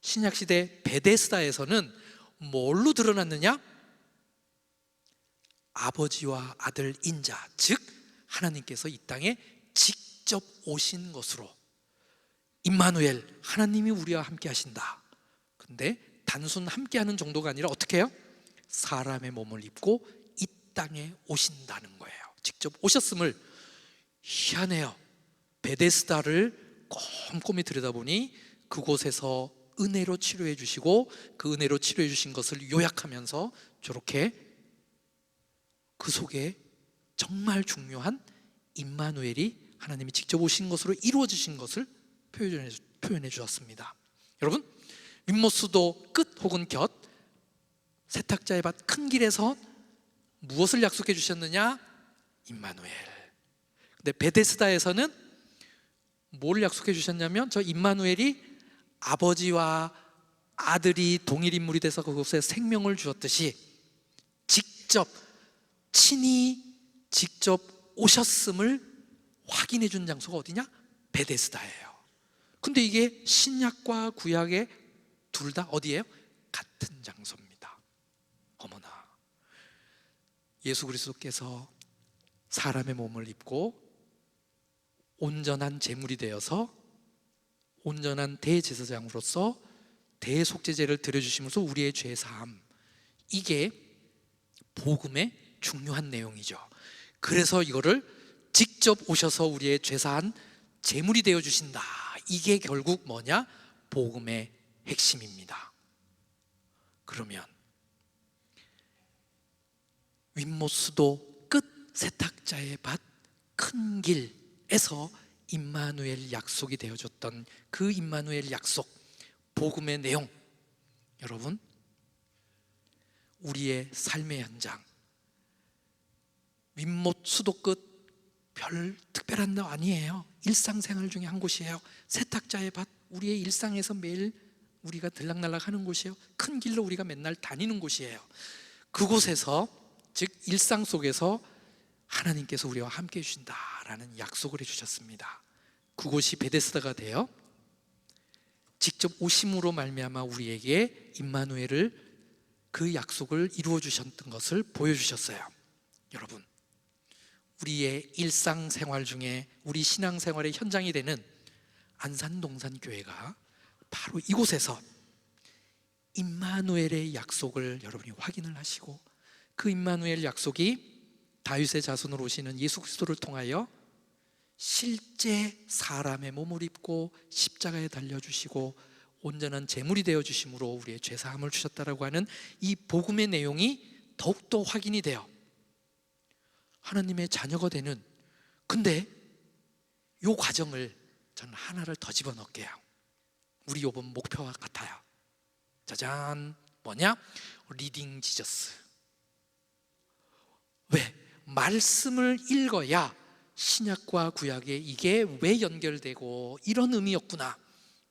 신약시대 베데스다에서는 뭘로 드러났느냐? 아버지와 아들 인자, 즉 하나님께서 이 땅에 직접 오신 것으로, 임마누엘, 하나님이 우리와 함께 하신다. 근데 단순 함께하는 정도가 아니라 어떻게 해요? 사람의 몸을 입고 이 땅에 오신다는 거예요. 직접 오셨음을, 희한해요. 베데스다를 꼼꼼히 들여다보니 그곳에서 은혜로 치료해 주시고, 그 은혜로 치료해 주신 것을 요약하면서 저렇게 그 속에 정말 중요한 임마누엘이 하나님이 직접 오신 것으로 이루어지신 것을 표현해 주었습니다. 여러분, 윗모수도 끝 혹은 곁 세탁자의 밭 큰 길에서 무엇을 약속해 주셨느냐? 임마누엘. 근데 베데스다에서는 뭘 약속해 주셨냐면, 저 임마누엘이 아버지와 아들이 동일 인물이 돼서 그곳에 생명을 주었듯이 친히 직접 오셨음을 확인해 준 장소가 어디냐? 베데스다예요. 근데 이게 신약과 구약의 둘 다 어디예요? 같은 장소입니다. 어머나, 예수 그리스도께서 사람의 몸을 입고 온전한 제물이 되어서 온전한 대제사장으로서 대속죄제를 드려주심으로써 우리의 죄사함, 이게 복음의 중요한 내용이죠. 그래서 이거를 직접 오셔서 우리의 죄사한 제물이 되어 주신다. 이게 결국 뭐냐? 복음의 핵심입니다. 그러면 윗모수도 끝 세탁자의 밭 큰 길에서 임마누엘 약속이 되어줬던 그 임마누엘 약속, 복음의 내용, 여러분, 우리의 삶의 현장, 윗모수도 끝 별 특별한 데 아니에요. 일상생활 중에 한 곳이에요. 세탁자의 밭, 우리의 일상에서 매일 우리가 들락날락 하는 곳이에요. 큰 길로 우리가 맨날 다니는 곳이에요. 그곳에서, 즉 일상 속에서 하나님께서 우리와 함께 해주신다라는 약속을 해주셨습니다. 그곳이 베데스다가 되어 직접 오심으로 말미암아 우리에게 임마누엘을, 그 약속을 이루어 주셨던 것을 보여주셨어요. 여러분, 우리의 일상생활 중에 우리 신앙생활의 현장이 되는 안산동산교회가 바로 이곳에서 임마누엘의 약속을 여러분이 확인을 하시고, 그 임마누엘 약속이 다윗의 자손으로 오시는 예수 그리스도를 통하여 실제 사람의 몸을 입고 십자가에 달려주시고 온전한 제물이 되어주심으로 우리의 죄사함을 주셨다라고 하는 이 복음의 내용이 더욱더 확인이 돼요. 하나님의 자녀가 되는, 근데 이 과정을 저는 하나를 더 집어넣을게요. 우리 이번 목표와 같아요. 짜잔, 뭐냐? 리딩 지저스. 왜? 말씀을 읽어야 신약과 구약에 이게 왜 연결되고 이런 의미였구나.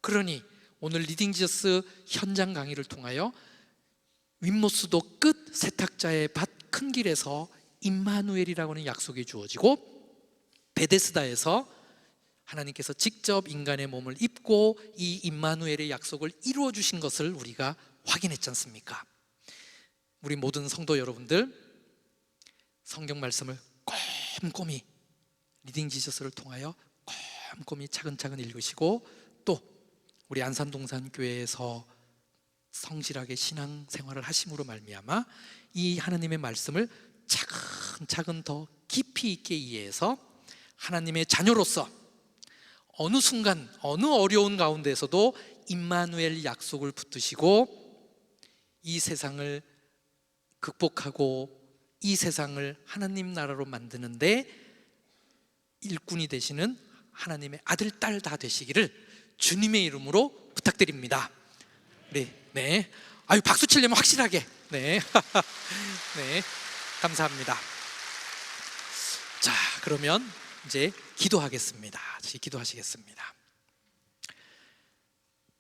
그러니 오늘 리딩 지저스 현장 강의를 통하여 윗모수도 끝 세탁자의 밭 큰 길에서 임마누엘이라고 하는 약속이 주어지고, 베데스다에서 하나님께서 직접 인간의 몸을 입고 이 임마누엘의 약속을 이루어 주신 것을 우리가 확인했지 않습니까? 우리 모든 성도 여러분들, 성경 말씀을 꼼꼼히 리딩 지저스를 통하여 꼼꼼히 차근차근 읽으시고, 또 우리 안산동산교회에서 성실하게 신앙생활을 하심으로 말미암아 이 하나님의 말씀을 차근차근 더 깊이 있게 이해해서 하나님의 자녀로서 어느 순간 어느 어려운 가운데서도 임마누엘 약속을 붙드시고 이 세상을 극복하고 이 세상을 하나님 나라로 만드는데 일꾼이 되시는 하나님의 아들, 딸 다 되시기를 주님의 이름으로 부탁드립니다. 네. 아유, 박수 치려면 확실하게 네. 네. 감사합니다. 자, 그러면 이제 기도하겠습니다. 같이 기도하시겠습니다.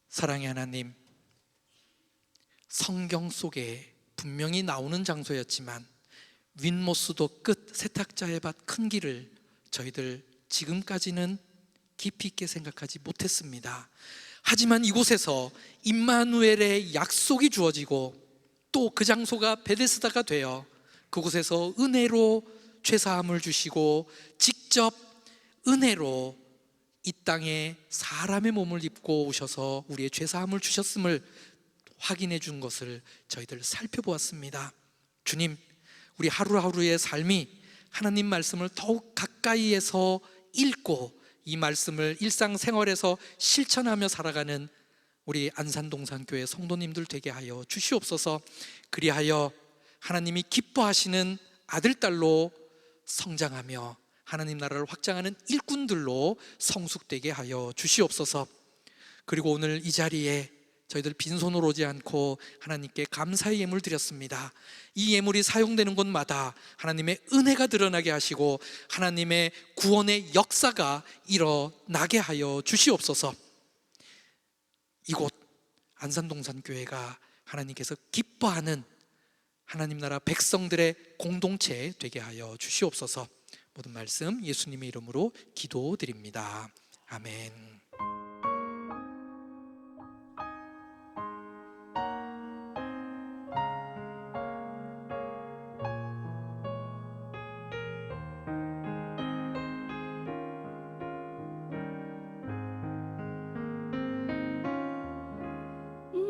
사랑의 하나님, 성경 속에 분명히 나오는 장소였지만 윈모스도 끝 세탁자의 밭 큰 길을 저희들 지금까지는 깊이 있게 생각하지 못했습니다. 하지만 이곳에서 임마누엘의 약속이 주어지고 또 그 장소가 베데스다가 되어 그곳에서 은혜로 죄사함을 주시고 직접 은혜로 이 땅에 사람의 몸을 입고 오셔서 우리의 죄사함을 주셨음을 확인해 준 것을 저희들 살펴보았습니다. 주님, 우리 하루하루의 삶이 하나님 말씀을 더욱 가까이에서 읽고 이 말씀을 일상생활에서 실천하며 살아가는 우리 안산동산교회 성도님들 되게 하여 주시옵소서. 그리하여 하나님이 기뻐하시는 아들, 딸로 성장하며 하나님 나라를 확장하는 일꾼들로 성숙되게 하여 주시옵소서. 그리고 오늘 이 자리에 저희들 빈손으로 오지 않고 하나님께 감사의 예물 드렸습니다. 이 예물이 사용되는 곳마다 하나님의 은혜가 드러나게 하시고 하나님의 구원의 역사가 일어나게 하여 주시옵소서. 이곳 안산동산교회가 하나님께서 기뻐하는 하나님 나라 백성들의 공동체 되게 하여 주시옵소서. 모든 말씀 예수님의 이름으로 기도드립니다. 아멘.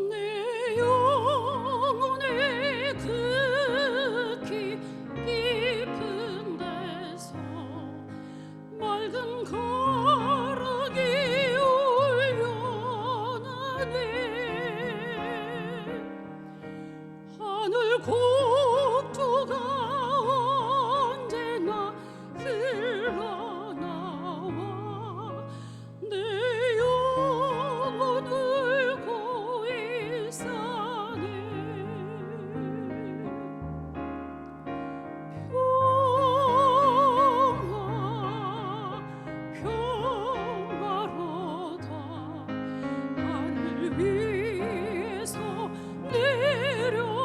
내 영혼의 그 깊은 데서 맑은 거룩이 울려나네. 하늘 곡조가 언제나 흘러나와 내 영혼을 고이사네. 평화로다 하늘 위에서 내려오네.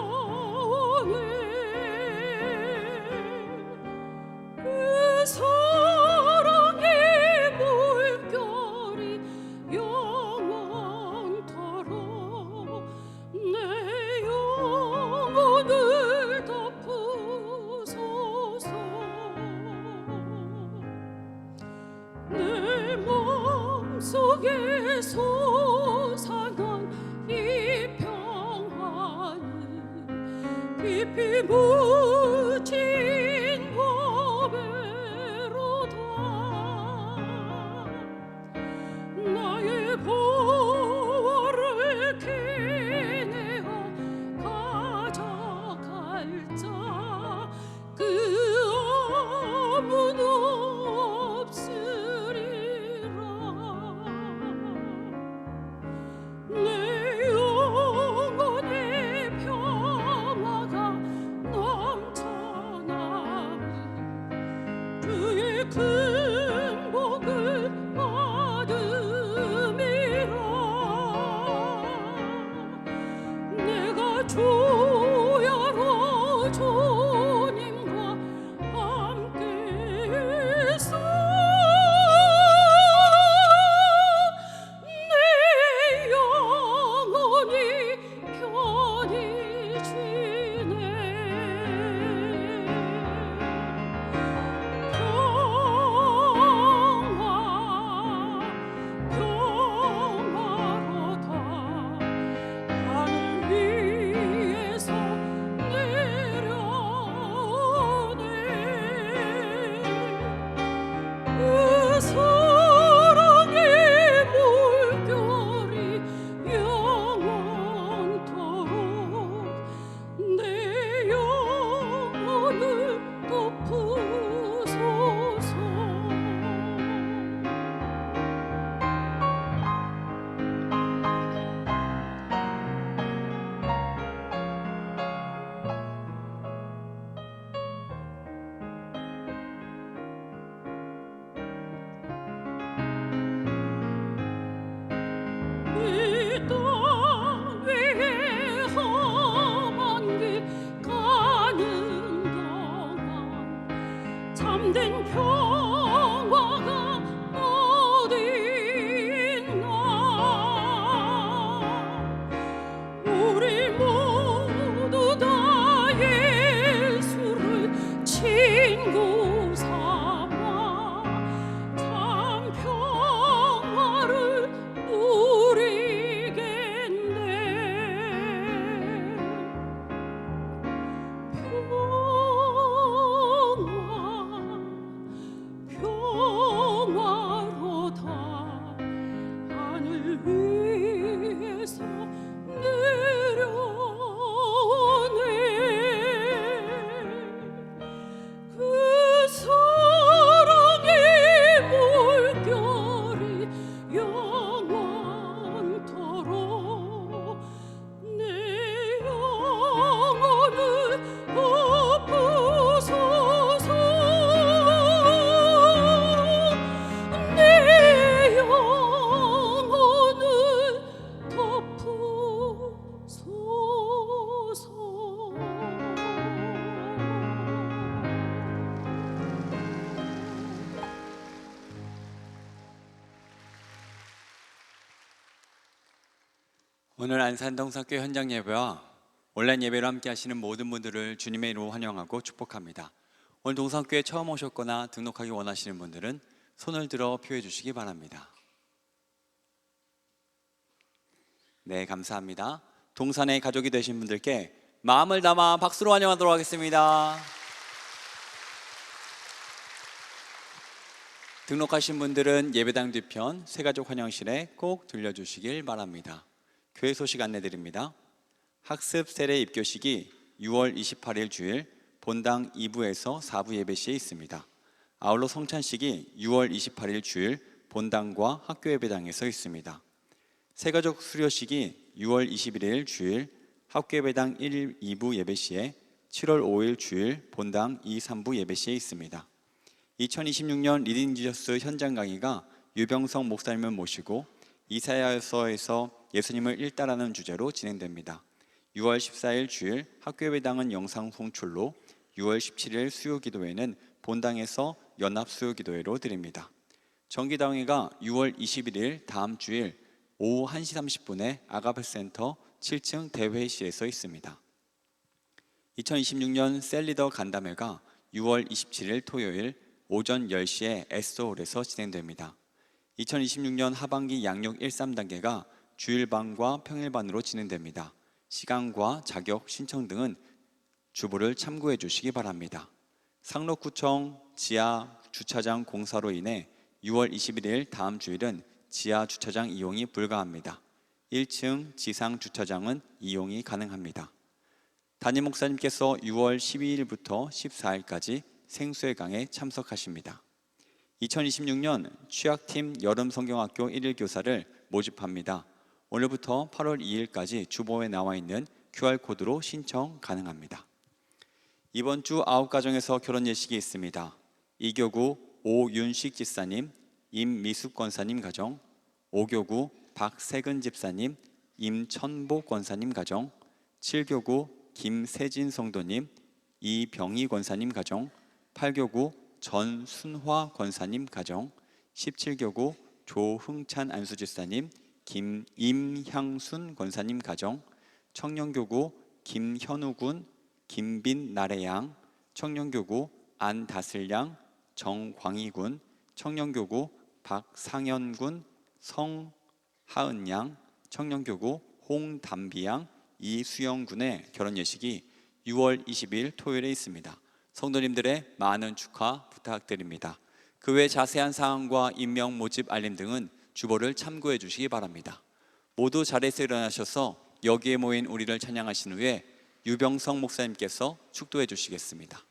그 사랑의 물결이 영원토록 내 영혼을 덮으소서. 내 마음속에 솟아난 이 평화는 깊이 묻힌 보배로다. 나의 보호를 캐내어 가져갈 자 그 아무도 없으리라. 내 영혼의 평화가 넘 오늘 안산동산교회 현장 예배와 온라인 예배로 함께 하시는 모든 분들을 주님의 이름으로 환영하고 축복합니다. 오늘 동산교회 처음 오셨거나 등록하기 원하시는 분들은 손을 들어 표해 주시기 바랍니다. 네, 감사합니다. 동산의 가족이 되신 분들께 마음을 담아 박수로 환영하도록 하겠습니다. 등록하신 분들은 예배당 뒤편 새가족 환영실에 꼭 들려주시길 바랍니다. 교회 소식 안내드립니다. 학습 세례 입교식이 6월 28일 주일 본당 2부에서 4부 예배 시에 있습니다. 아울러 성찬식이 6월 28일 주일 본당과 학교 예배당에서 있습니다. 새가족 수료식이 6월 21일 주일 학교 예배당 1, 2부 예배 시에 7월 5일 주일 본당 2, 3부 예배 시에 있습니다. 2026년 리딩 지저스 현장 강의가 유병성 목사님을 모시고 이사야서에서 예수님을 일따라는 주제로 진행됩니다. 6월 14일 주일 학교 예배당은 영상 송출로, 6월 17일 수요기도회는 본당에서 연합 수요기도회로 드립니다. 정기당회가 6월 21일 다음 주일 오후 1시 30분에 아가페센터 7층 대회실에서 있습니다. 2026년 셀리더 간담회가 6월 27일 토요일 오전 10시에 에스홀에서 진행됩니다. 2026년 하반기 양육 1~3단계가 주일반과 평일반으로 진행됩니다. 시간과 자격 신청 등은 주보를 참고해 주시기 바랍니다. 상록구청 지하 주차장 공사로 인해 6월 21일 다음 주일은 지하 주차장 이용이 불가합니다. 1층 지상 주차장은 이용이 가능합니다. 담임 목사님께서 6월 12일부터 14일까지 생수회강에 참석하십니다. 2026년 취약팀 여름성경학교 1일 교사를 모집합니다. 오늘부터 8월 2일까지 주보에 나와 있는 QR코드로 신청 가능합니다. 이번 주 9가정에서 결혼 예식이 있습니다. 이교구 오윤식 집사님, 임미숙 권사님 가정, 5교구 박세근 집사님, 임천보 권사님 가정, 7교구 김세진 성도님, 이병희 권사님 가정, 8교구 전순화 권사님 가정, 17교구 조흥찬 안수집사님, 임향순 권사님 가정, 청년교구 김현우군, 김빈 나래양, 청년교구 안다슬양, 정광희군, 청년교구 박상현군, 성하은양, 청년교구 홍담비양, 이수영군의 결혼 예식이 6월 20일 토요일에 있습니다. 성도님들의 많은 축하 부탁드립니다. 그 외 자세한 사항과 임명 모집 알림 등은 주보를 참고해 주시기 바랍니다. 모두 자리에서 일어나셔서 여기에 모인 우리를 찬양하신 후에 유병성 목사님께서 축도해 주시겠습니다.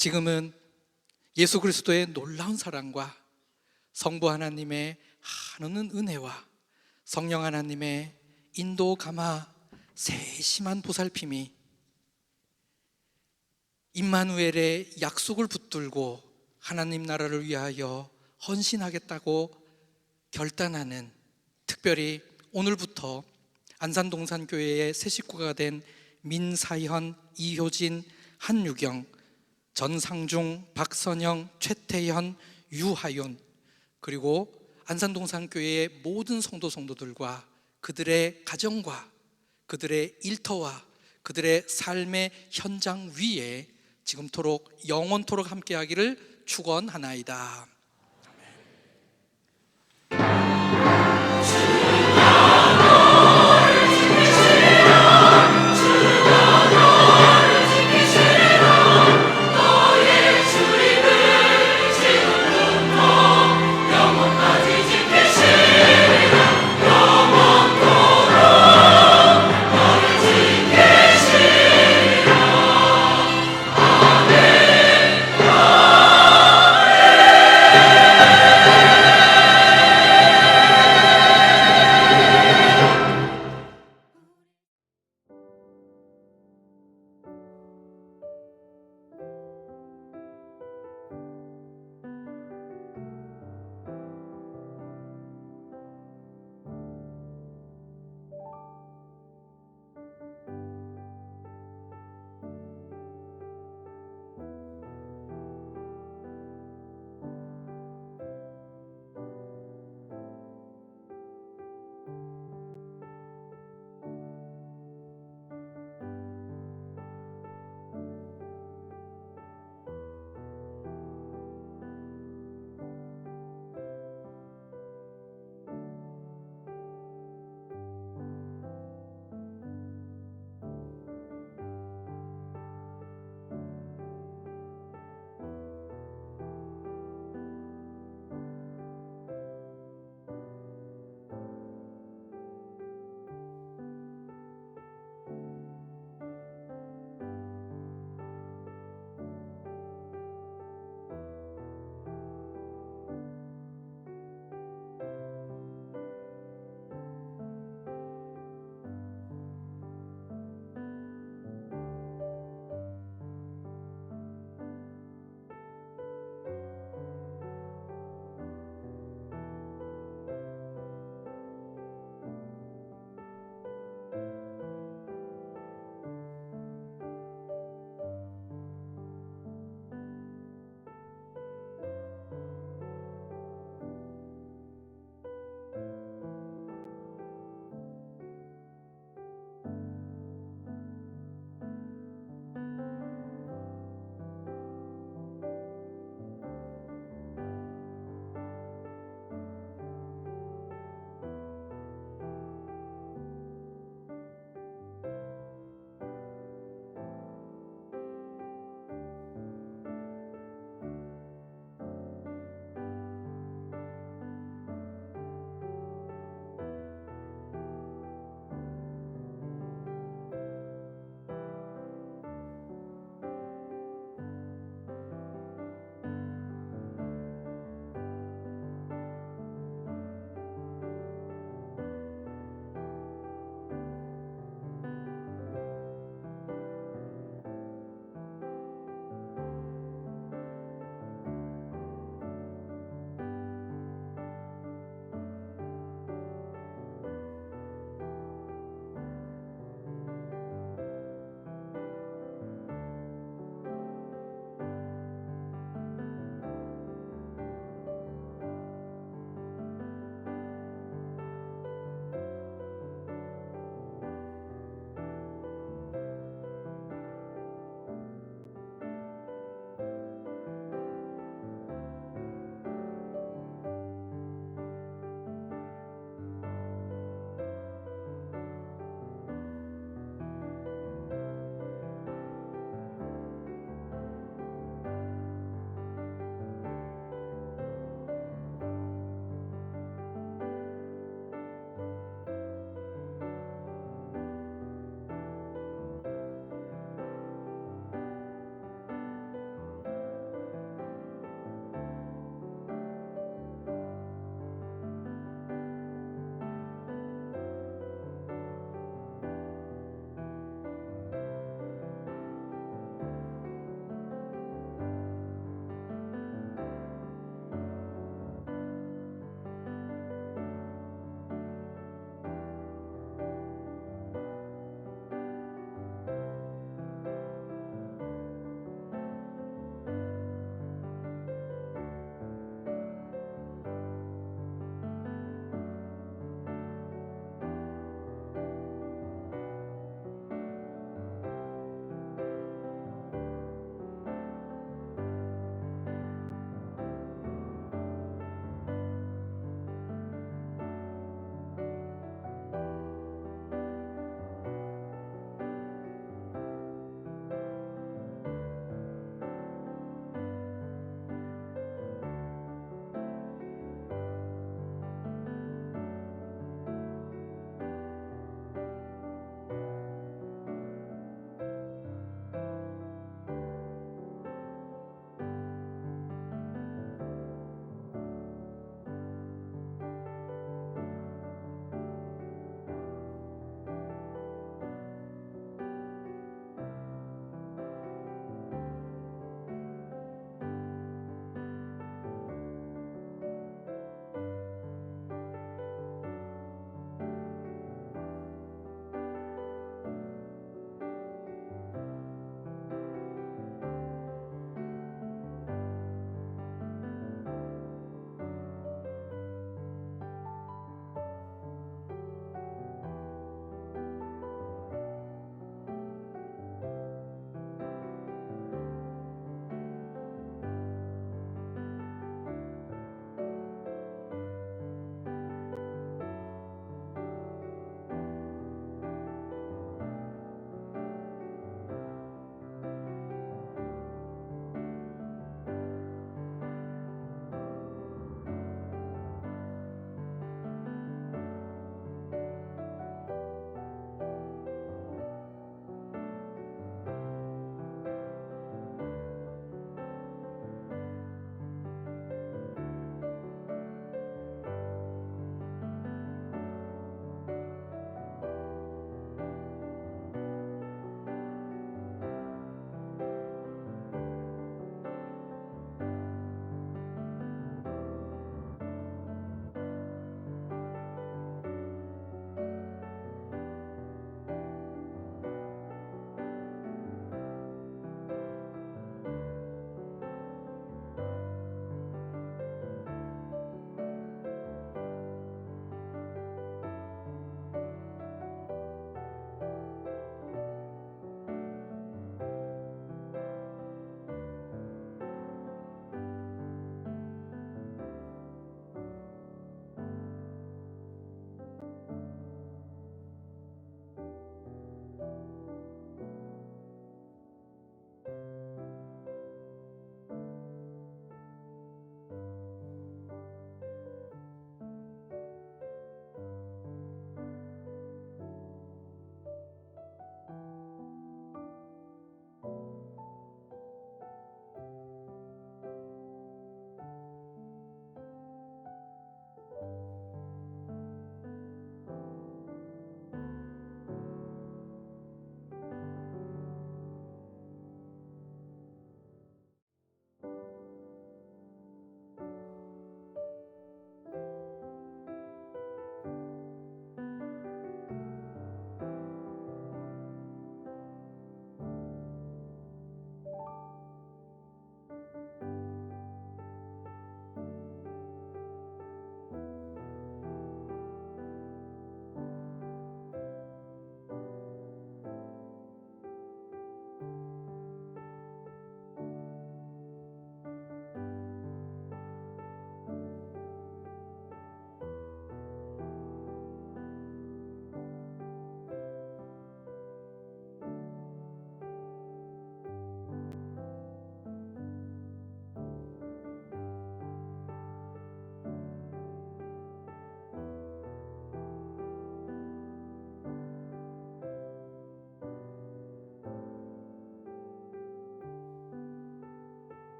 지금은 예수 그리스도의 놀라운 사랑과 성부 하나님의 한없는 은혜와 성령 하나님의 인도 감화 세심한 보살핌이 임마누엘의 약속을 붙들고 하나님 나라를 위하여 헌신하겠다고 결단하는, 특별히 오늘부터 안산동산교회의 새 식구가 된 민사현, 이효진, 한유경, 전상중, 박선영, 최태현, 유하윤, 그리고 안산동산교회의 모든 성도들과 그들의 가정과 그들의 일터와 그들의 삶의 현장 위에 지금토록 영원토록 함께하기를 축원하나이다.